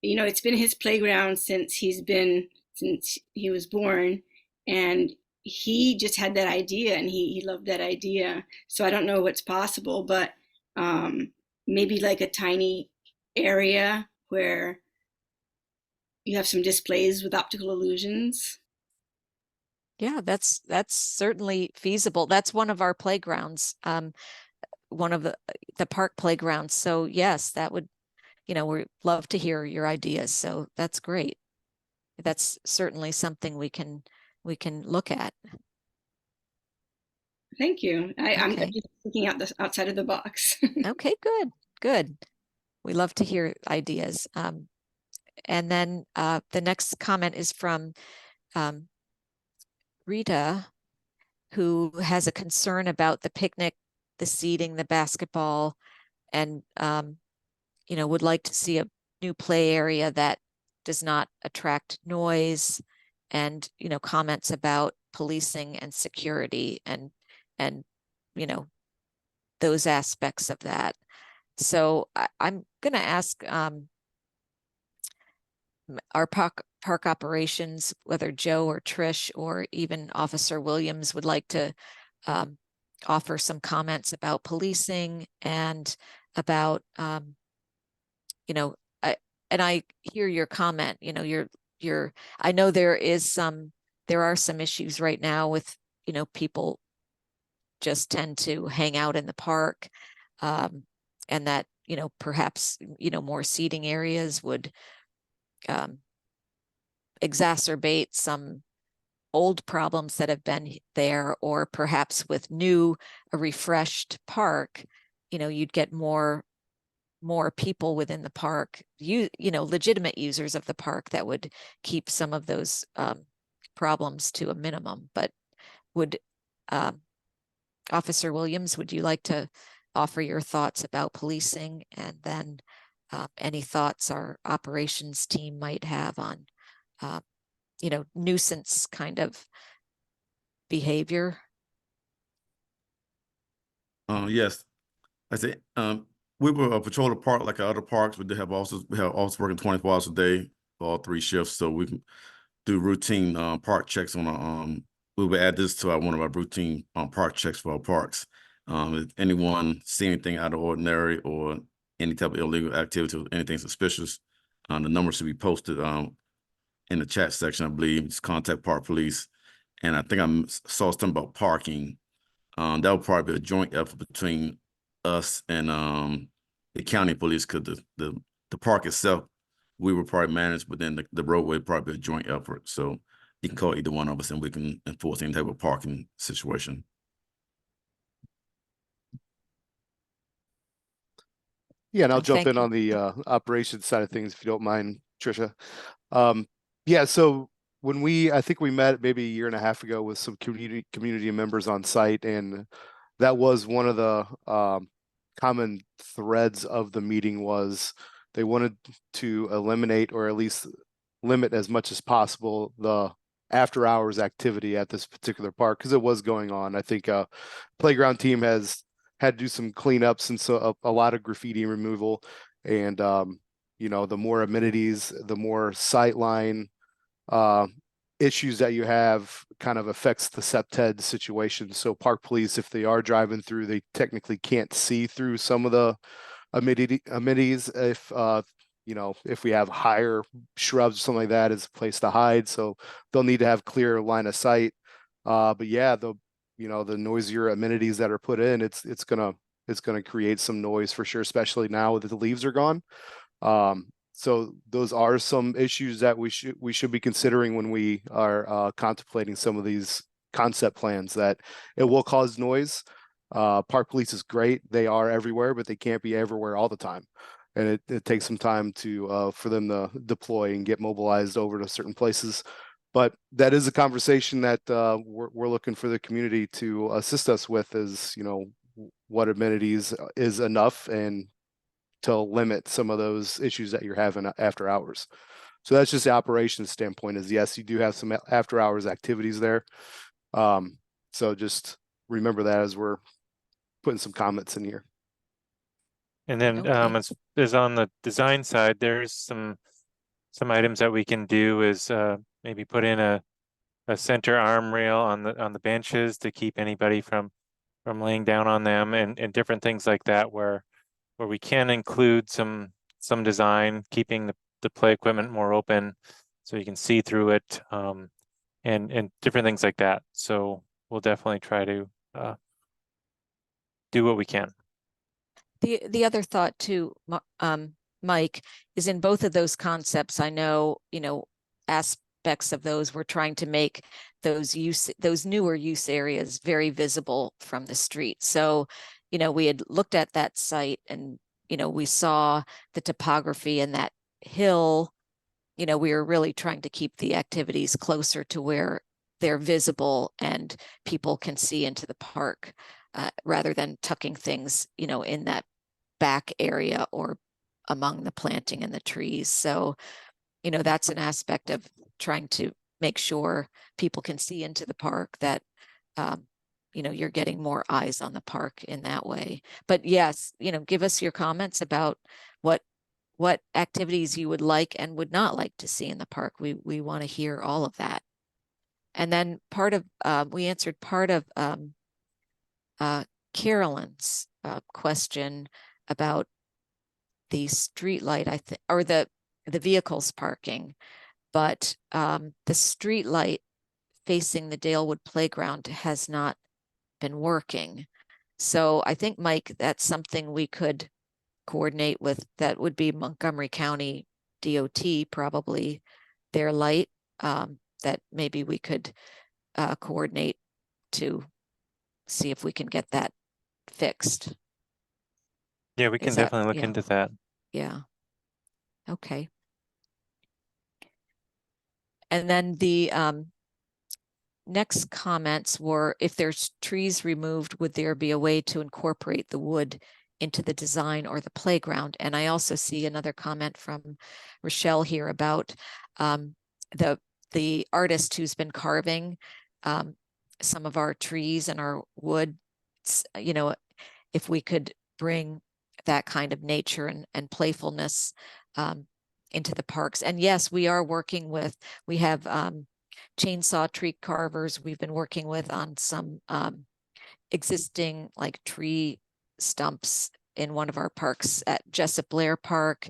it's been his playground since he was born. And he just had that idea and he loved that idea. So I don't know what's possible, but maybe like a tiny area where you have some displays with optical illusions. Yeah, that's certainly feasible. That's one of our playgrounds, one of the park playgrounds. So yes, that would, we'd love to hear your ideas. So that's great. That's certainly something we can look at. Thank you. I'm Okay. just thinking outside of the box. Okay, good. We love to hear ideas. And then the next comment is from Rita, who has a concern about the picnic, the seating, the basketball, and would like to see a new play area that does not attract noise, and comments about policing and security and those aspects of that. So I'm going to ask our park operations, whether Joe or Trish or even Officer Williams would like to offer some comments about policing and about, I hear your comment, I know there are some issues right now with, people just tend to hang out in the park, and that, perhaps, more seating areas would exacerbate some old problems that have been there, or perhaps with a refreshed park, you'd get more people within the park, legitimate users of the park, that would keep some of those problems to a minimum. But would Officer Williams, would you like to offer your thoughts about policing, and then any thoughts our operations team might have on nuisance kind of behavior? Yes, I say we will patrol the park like our other parks. We have officers working 24 hours a day, all 3 shifts, so we can do routine park checks on our we will add this to one of our routine park checks for our parks. If anyone see anything out of ordinary or any type of illegal activity or anything suspicious, the number should be posted in the chat section, I believe. Just contact Park Police. And I think I saw something about parking. That would probably be a joint effort between us and the county police, because the park itself, we will probably manage, but then the roadway would probably be a joint effort. So you can call either one of us and we can enforce any type of parking situation. Yeah, and I'll jump Thank in you. on the operations side of things, if you don't mind, Tricia. Yeah, so I think we met maybe a year and a half ago with some community members on site, and that was one of the common threads of the meeting. Was they wanted to eliminate, or at least limit as much as possible, the after hours activity at this particular park, because it was going on. I think playground team has had to do some cleanups and so a lot of graffiti removal, and the more amenities, the more sightline issues that you have kind of affects the SEPTED situation. So park police, if they are driving through, they technically can't see through some of the amenities if we have higher shrubs or something like that, is a place to hide. So they'll need to have clear line of sight. But yeah, the noisier amenities that are put in, it's gonna create some noise for sure, especially now that the leaves are gone. So those are some issues that we should be considering when we are contemplating some of these concept plans, that it will cause noise. Park police is great. They are everywhere, but they can't be everywhere all the time. And it takes some time for them to deploy and get mobilized over to certain places. But that is a conversation that we're looking for the community to assist us with, is, what amenities is enough, and to limit some of those issues that you're having after hours. So that's just the operations standpoint, is yes, you do have some after hours activities there. So just remember that as we're putting some comments in here. And then Okay. as on the design side, there's some items that we can do, is maybe put in a center arm rail on the benches to keep anybody from laying down on them, and different things like that, where we can include some design, keeping the play equipment more open so you can see through it, and different things like that. So we'll definitely try to do what we can. The other thought too, Mike, is in both of those concepts, I know, aspects of those, we're trying to make those newer use areas very visible from the street. So, we had looked at that site, and, we saw the topography, and that hill you know, we are really trying to keep the activities closer to where they're visible and people can see into the park, rather than tucking things, you know, in that back area or among the planting and the trees. So, you know, that's an aspect of trying to make sure people can see into the park, that, you know, you're getting more eyes on the park in that way. But yes, you know, give us your comments about what activities you would like and would not like to see in the park. We want to hear all of that. And then part of, we answered part of Carolyn's question about the street light, I think, or the vehicles parking, but the street light facing the Dalewood playground has not been working. So I think, Mike, that's something we could coordinate with. That would be Montgomery County DOT, probably their light, that maybe we could coordinate to see if we can get that fixed. Yeah, we can Is that- definitely look yeah. into that. Yeah. Okay. And then the next comments were, if there's trees removed, would there be a way to incorporate the wood into the design or the playground? And I also see another comment from Rochelle here about the artist who's been carving some of our trees and our wood. You know, if we could bring that kind of nature and playfulness into the parks. And yes, we are working with, we have chainsaw tree carvers we've been working with on some existing like tree stumps in one of our parks at Jessup Blair Park.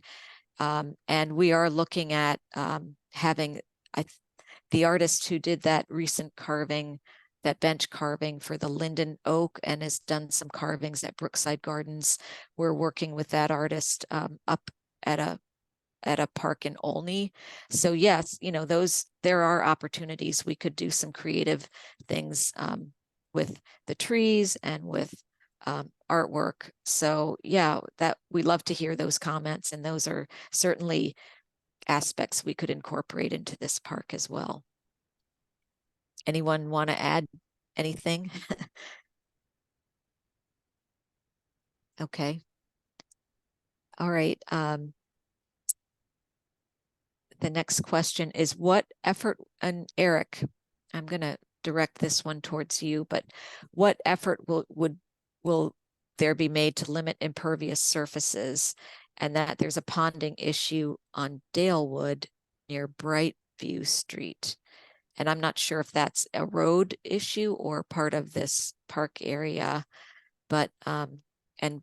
And we are looking at having the artist who did that recent carving, that bench carving for the linden oak, and has done some carvings at Brookside Gardens. We're working with that artist up at a park in Olney. So yes, you know, there are opportunities. We could do some creative things with the trees and with artwork. So yeah, that we love to hear those comments, and those are certainly aspects we could incorporate into this park as well. Anyone want to add anything? Okay. All right. The next question is, what effort, and Eric, I'm going to direct this one towards you, but what effort will there be made to limit impervious surfaces, and that there's a ponding issue on Dalewood near Brightview Street? And I'm not sure if that's a road issue or part of this park area, but, and,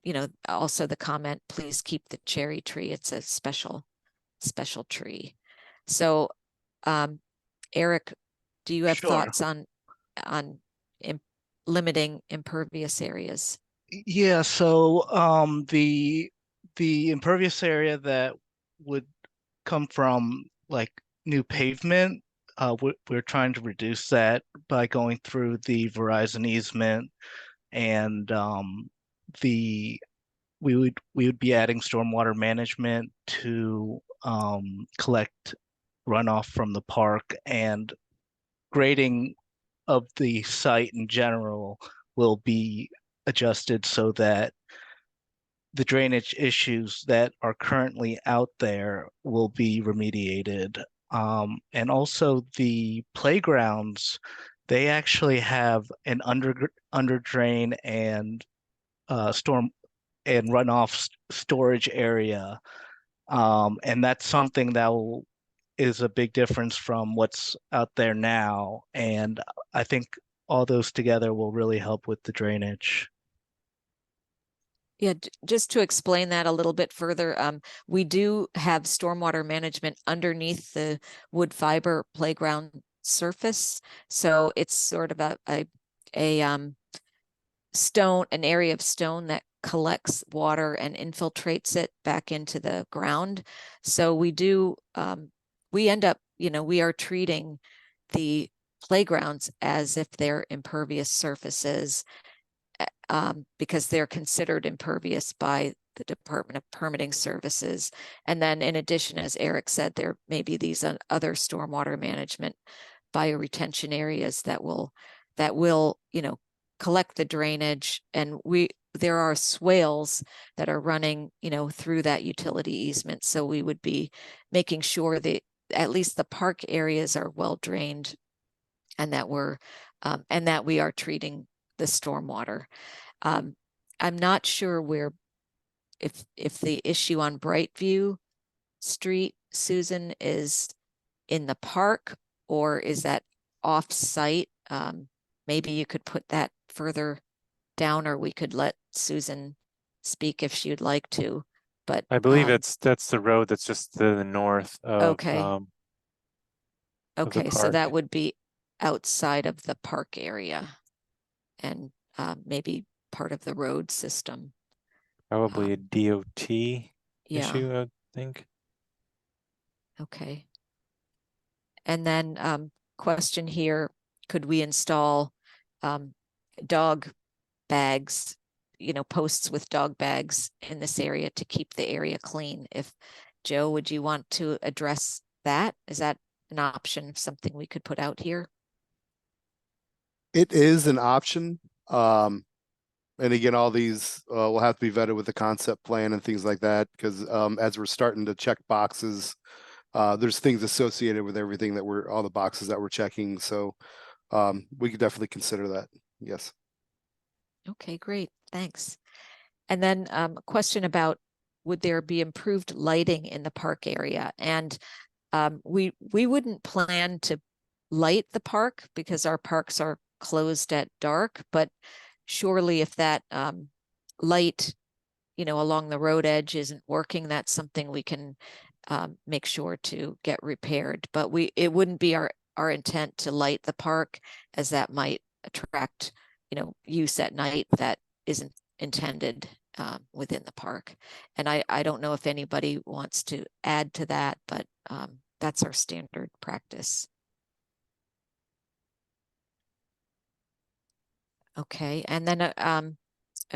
you know, also the comment, please keep the cherry tree. It's a special tree. So, Eric, do you have Sure. thoughts on limiting impervious areas? Yeah, so the impervious area that would come from like new pavement, we're trying to reduce that by going through the Verizon easement, and we would be adding stormwater management to collect runoff from the park, and grading of the site in general will be adjusted so that the drainage issues that are currently out there will be remediated. And also the playgrounds, they actually have an under drain and storm and runoff storage area. And that's something that is a big difference from what's out there now. And I think all those together will really help with the drainage. Yeah, just to explain that a little bit further, we do have stormwater management underneath the wood fiber playground surface. So it's sort of a stone, an area of stone that collects water and infiltrates it back into the ground. So we do, we end up, you know, we are treating the playgrounds as if they're impervious surfaces. because they're considered impervious by the Department of Permitting Services. And then in addition, as Eric said, there may be these other stormwater management bioretention areas that will, you know, collect the drainage. And there are swales that are running, you know, through that utility easement. So we would be making sure that at least the park areas are well drained, and that we are treating the stormwater. I'm not sure where, if the issue on Brightview Street, Susan, is in the park, or is that off-site? Maybe you could put that further down, or we could let Susan speak if she'd like to. But I believe that's the road that's just to the north of okay. of the Okay, so that park. would be outside of the park area, and maybe part of the road system. Probably a DOT Yeah, issue, I think. okay. And then question here, could we install dog bags, you know, posts with dog bags in this area to keep the area clean? If Joe, would you want to address that? Is that an option, something we could put out here? It is an option. And again, all these will have to be vetted with the concept plan and things like that, because as we're starting to check boxes, there's things associated with everything that all the boxes that we're checking. So we could definitely consider that. Yes. Okay, great. Thanks. And then a question about, would there be improved lighting in the park area? And we wouldn't plan to light the park because our parks are closed at dark, but surely if that light, you know, along the road edge isn't working, that's something we can make sure to get repaired. But it wouldn't be our intent to light the park, as that might attract, you know, use at night that isn't intended within the park. And I don't know if anybody wants to add to that, but that's our standard practice. Okay, and then a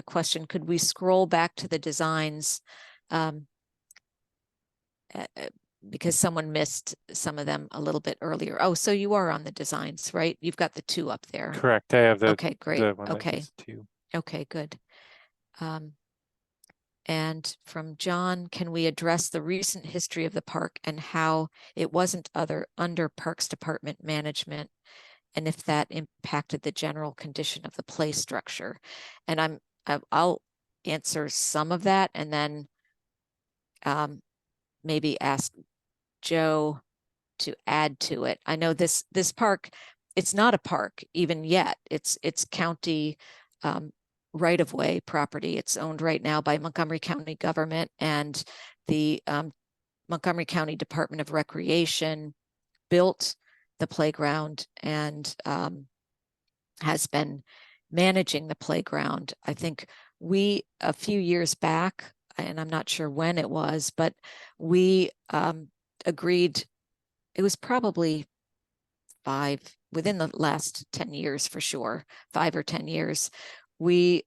question, could we scroll back to the designs? Because someone missed some of them a little bit earlier. Oh, so you are on the designs, right? You've got the two up there. Correct. I have Okay, great. the one that Okay. says 2. Okay, good. And from John, can we address the recent history of the park and how it wasn't under Parks Department management, and if that impacted the general condition of the play structure? And I'll answer some of that, and then maybe ask Joe to add to it. I know this park, it's not a park even yet. It's county right-of-way property. It's owned right now by Montgomery County government, and the Montgomery County Department of Recreation built the playground and has been managing the playground. I think a few years back, and I'm not sure when it was, but we agreed, it was probably within the last 10 years for sure, 5 or 10 years, we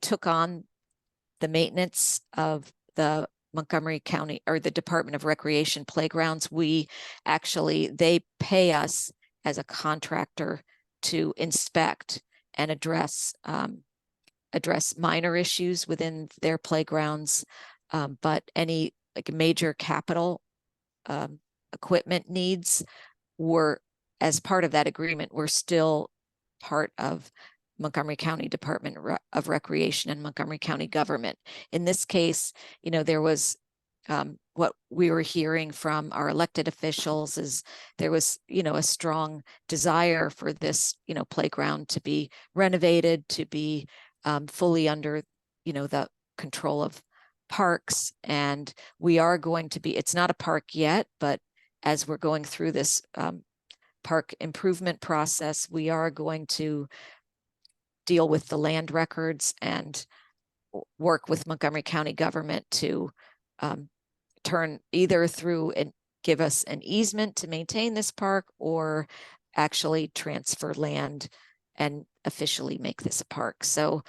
took on the maintenance of the Montgomery County, or the Department of Recreation playgrounds. They pay us as a contractor to inspect and address minor issues within their playgrounds, but any like major capital equipment needs were, as part of that agreement, were still part of Montgomery County Department of Recreation and Montgomery County government. In this case, you know, there was what we were hearing from our elected officials is there was, you know, a strong desire for this, you know, playground to be renovated, to be fully under, you know, the control of parks. And we are going to be, it's not a park yet, but as we're going through this park improvement process, we are going to deal with the land records and work with Montgomery County government to turn either through and give us an easement to maintain this park, or actually transfer land and officially make this a park. So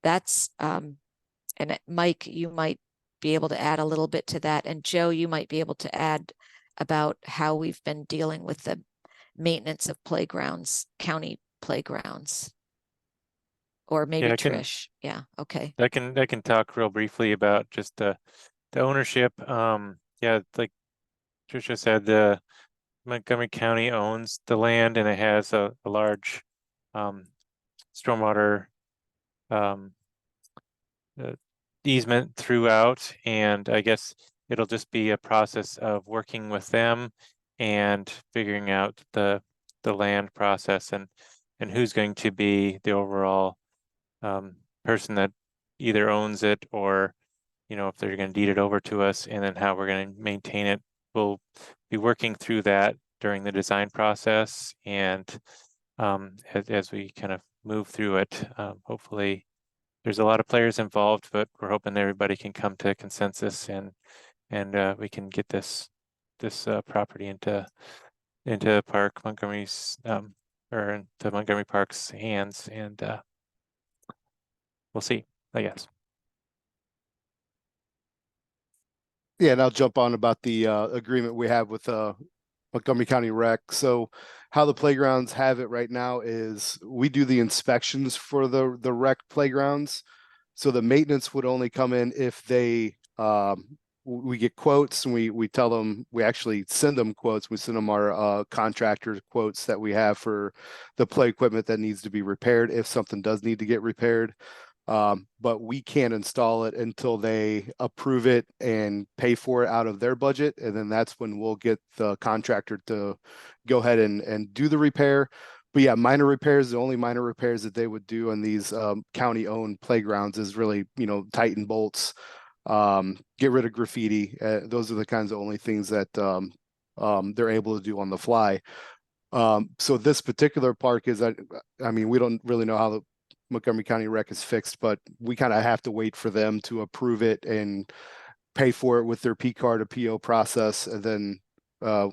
that's, and Mike, you might be able to add a little bit to that. And Joe, you might be able to add about how we've been dealing with the maintenance of playgrounds, county playgrounds. Or maybe Yeah, I can- Trish. Yeah, okay. I can talk real briefly about just the ownership. Yeah, like Tricia said, the Montgomery County owns the land and it has a large stormwater uh, easement throughout, and I guess it'll just be a process of working with them and figuring out the land process and who's going to be the overall person that either owns it or, you know, if they're going to deed it over to us, and then how we're going to maintain it. We'll be working through that during the design process, and as we kind of move through it, hopefully there's a lot of players involved, but we're hoping everybody can come to a consensus and we can get this property into Park Montgomery's or into Montgomery Parks' hands, and we'll see, I guess. Yeah, and I'll jump on about the agreement we have with Montgomery County Rec. So how the playgrounds have it right now is we do the inspections for the rec playgrounds. So the maintenance would only come in if they we get quotes, and we tell them, we actually send them quotes. We send them our contractor quotes that we have for the play equipment that needs to be repaired if something does need to get repaired. But we can't install it until they approve it and pay for it out of their budget. And then that's when we'll get the contractor to go ahead and do the repair. But yeah, minor repairs, the only minor repairs that they would do on these county-owned playgrounds is really, you know, tighten bolts, get rid of graffiti. Those are the kinds of only things that they're able to do on the fly. So this particular park is, I mean, we don't really know how the Montgomery County Rec is fixed, but we kind of have to wait for them to approve it and pay for it with their P card or PO process, and then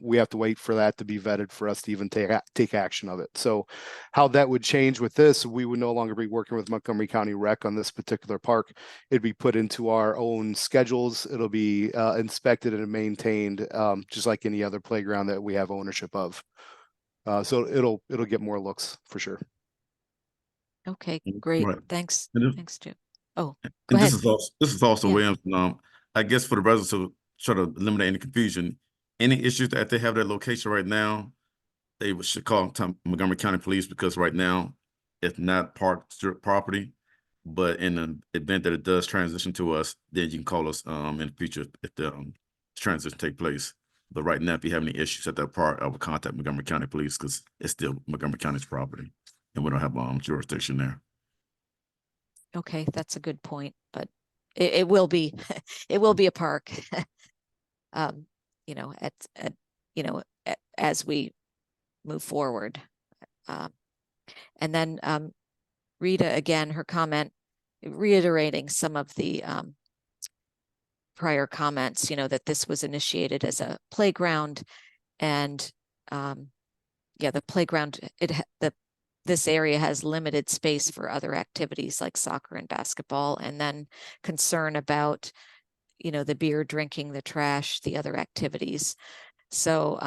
we have to wait for that to be vetted for us to even take action of it. So how that would change with this, we would no longer be working with Montgomery County Rec on this particular park. It'd be put into our own schedules. It'll be inspected and maintained just like any other playground that we have ownership of. So it'll get more looks for sure. Okay, great. Right. Thanks. And Thanks, Joe. Oh, go And ahead. this is also Yeah. Williams. I guess for the residents to try to eliminate any confusion, any issues that they have their location right now, they should call Montgomery County Police, because right now it's not park property. But in the event that it does transition to us, then you can call us in the future if the transition take place. But right now, if you have any issues at that park, I would contact Montgomery County Police, because it's still Montgomery County's property, and we don't have jurisdiction there. Okay, that's a good point, but it will be it will be a park. You know, as we move forward. And then Rita, again, her comment reiterating some of the prior comments, you know, that this was initiated as a playground, and yeah, the playground, this area has limited space for other activities like soccer and basketball, and then concern about, you know, the beer drinking, the trash, the other activities. So,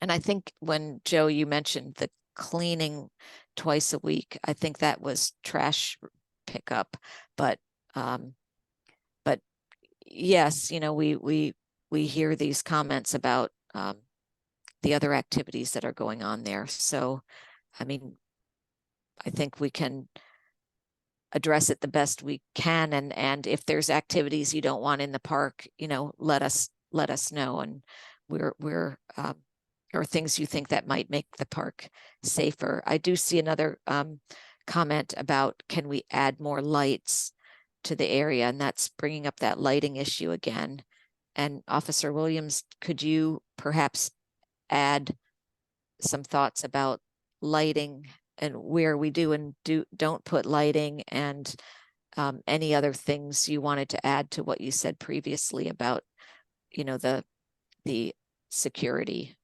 and I think when Joe, you mentioned the cleaning twice a week, I think that was trash pickup, but yes, you know, we hear these comments about the other activities that are going on there. So, I mean, I think we can address it the best we can, and if there's activities you don't want in the park, you know, let us know, and we're or things you think that might make the park safer. I do see another comment about, can we add more lights to the area? And that's bringing up that lighting issue again. And Officer Williams, could you perhaps add some thoughts about lighting and where we do and don't put lighting, and any other things you wanted to add to what you said previously about, you know, the security?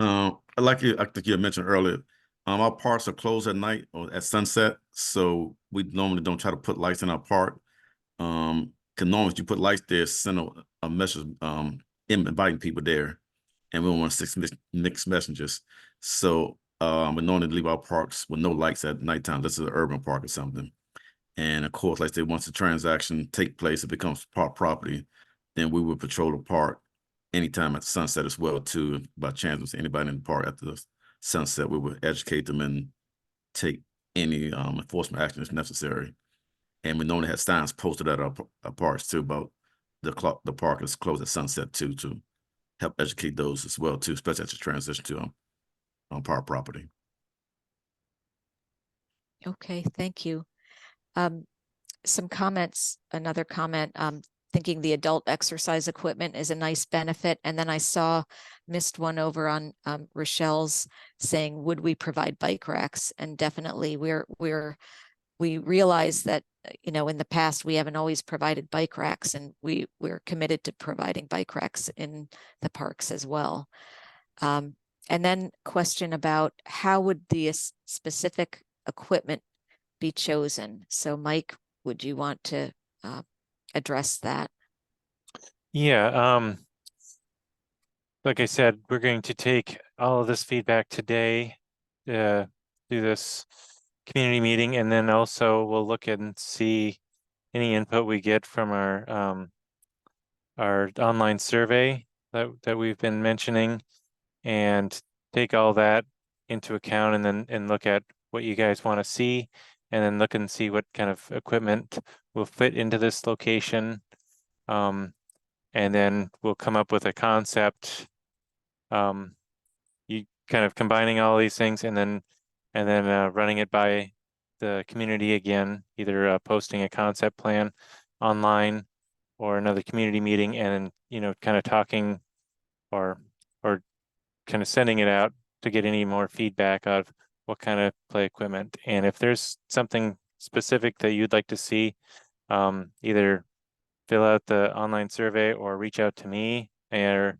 I think you had mentioned earlier, Our parks are closed at night or at sunset, so we normally don't try to put lights in our park. Cause normally if you put lights there, send a message, inviting people there, and we don't want to send mixed messengers. So, we normally leave our parks with no lights at nighttime. This is an urban park or something. And of course, like I say, once the transaction take place, it becomes park property, then we will patrol the park anytime at sunset as well too. By chance, if anybody in the park after the sunset, we will educate them and take any enforcement action if necessary. And we normally have signs posted at our parks too about the park is closed at sunset too, to help educate those as well too, especially as you transition to park property. Okay, thank you. Some comments, another comment, thinking the adult exercise equipment is a nice benefit. And then I missed one over on Rochelle's saying, would we provide bike racks? And definitely we realize that, in the past, we haven't always provided bike racks, and we're committed to providing bike racks in the parks as well. And then question about how would the specific equipment be chosen? So Mike, would you want to address that? Yeah, like I said, we're going to take all of this feedback today, do this community meeting, and then also we'll look and see any input we get from our online survey that we've been mentioning, and take all that into account, and then look at what you guys want to see, and then look and see what kind of equipment will fit into this location. And then we'll come up with a concept, you kind of combining all these things, and then running it by the community again, either posting a concept plan online or another community meeting, and kind of talking or kind of sending it out to get any more feedback of what kind of play equipment. And if there's something specific that you'd like to see, either fill out the online survey or reach out to me, and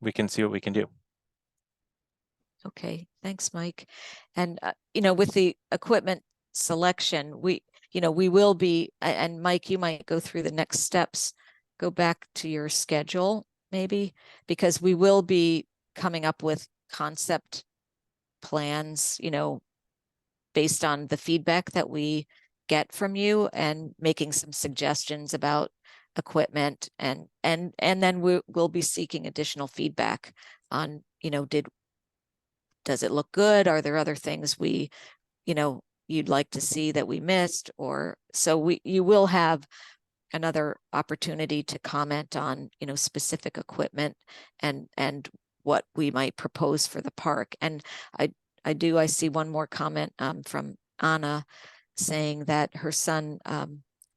we can see what we can do. Okay, thanks, Mike. And with the equipment selection, we will be, and Mike, you might go through the next steps, go back to your schedule maybe, because we will be coming up with concept plans, based on the feedback that we get from you, and making some suggestions about equipment, and then we'll be seeking additional feedback on, does it look good? Are there other things you'd like to see that we missed? Or so you will have another opportunity to comment on, specific equipment and what we might propose for the park. And I see one more comment from Anna saying that her son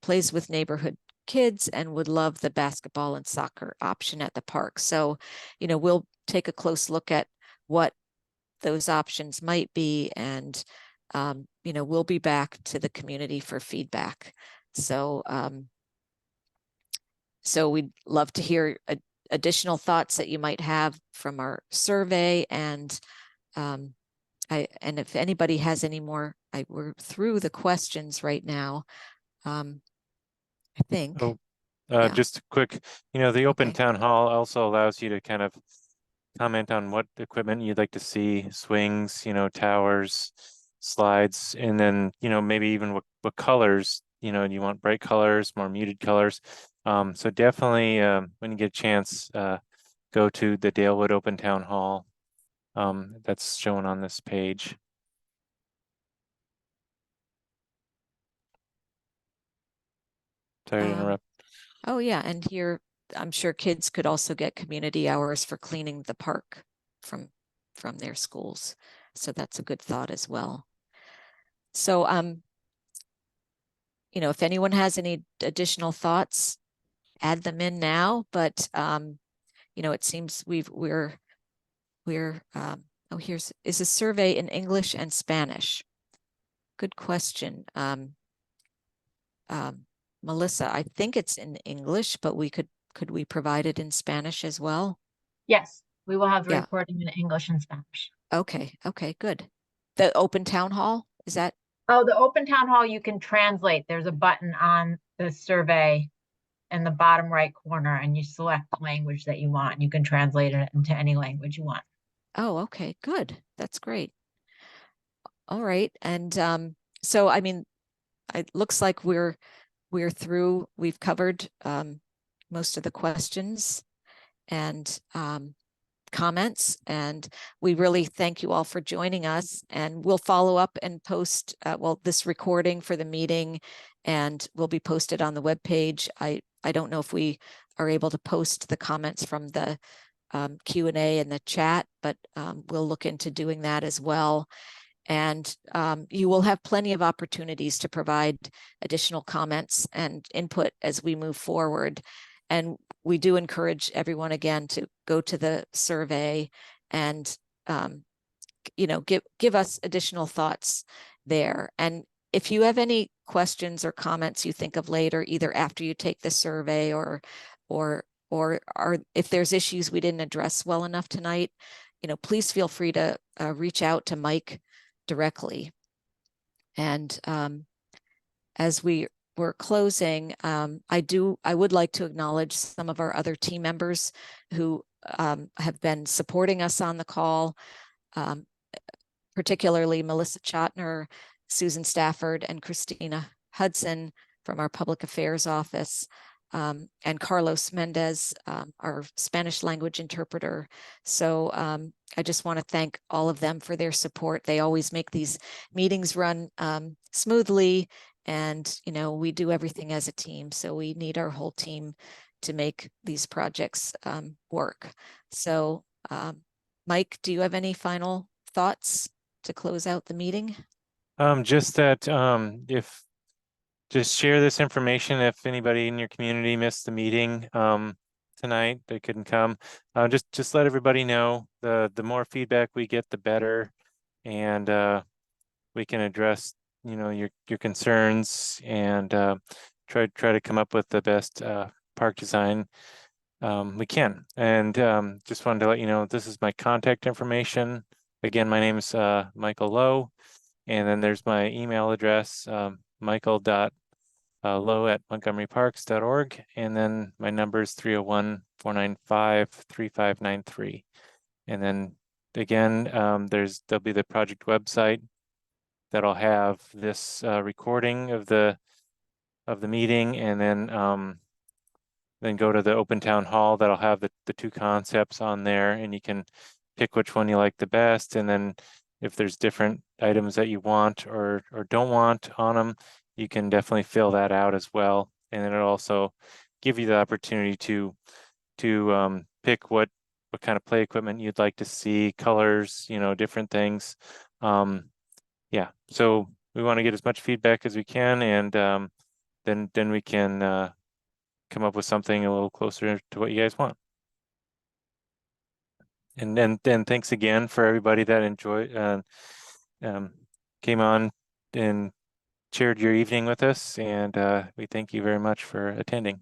plays with neighborhood kids and would love the basketball and soccer option at the park. So, we'll take a close look at what those options might be, and we'll be back to the community for feedback. So we'd love to hear additional thoughts that you might have from our survey, and if anybody has any more, we're through the questions right now. I think. Oh, Yeah. just quick, the open Okay. town hall also allows you to kind of comment on what equipment you'd like to see: swings, towers, slides, and then, maybe even what colors, you want bright colors, more muted colors. So definitely, when you get a chance, go to the Dalewood Open Town Hall. That's shown on this page. Sorry to interrupt. Oh yeah, and here I'm sure kids could also get community hours for cleaning the park from their schools. So that's a good thought as well. So if anyone has any additional thoughts, add them in now. But it seems we're is a survey in English and Spanish? Good question. Melissa, I think it's in English, but could we provide it in Spanish as well? Yes, we will have the Yeah. recording in English and Spanish. Okay, okay, good. The open town hall, is that? Oh, the open town hall, you can translate. There's a button on the survey in the bottom right corner, and you select the language that you want. And you can translate it into any language you want. Oh, okay, good. That's great. All right. And so I mean, it looks like we're through. We've covered most of the questions and comments, and we really thank you all for joining us, and we'll follow up and post well, this recording for the meeting, and will be posted on the webpage. I don't know if we are able to post the comments from the Q&A in the chat, but we'll look into doing that as well. And you will have plenty of opportunities to provide additional comments and input as we move forward. And we do encourage everyone again to go to the survey and give us additional thoughts there. And if you have any questions or comments you think of later, either after you take the survey or if there's issues we didn't address well enough tonight, please feel free to reach out to Mike directly. And as we're closing, I would like to acknowledge some of our other team members who have been supporting us on the call, particularly Melissa Chotner, Susan Stafford, and Christina Hudson from our Public Affairs Office, and Carlos Mendez, our Spanish language interpreter. So I just want to thank all of them for their support. They always make these meetings run smoothly, and we do everything as a team. So we need our whole team to make these projects work. So Mike, do you have any final thoughts to close out the meeting? Just that just share this information if anybody in your community missed the meeting tonight, they couldn't come. Just let everybody know. The more feedback we get, the better, and we can address your concerns and try to come up with the best park design we can. And just wanted to let you know, this is my contact information. Again, my name is Michael Lowe, and then there's my email address, michael.lowe@montgomeryparks.org, and then my number is 301-495-3593. And then again, there'll be the project website that'll have this recording of the meeting, and then go to the open town hall that'll have the two concepts on there, and you can pick which one you like the best. And then if there's different items that you want or don't want on them, you can definitely fill that out as well. And then it'll also give you the opportunity to pick what kind of play equipment you'd like to see, colors, different things. Yeah, so we want to get as much feedback as we can, and then we can come up with something a little closer to what you guys want. And then thanks again for everybody that came on and shared your evening with us, and we thank you very much for attending.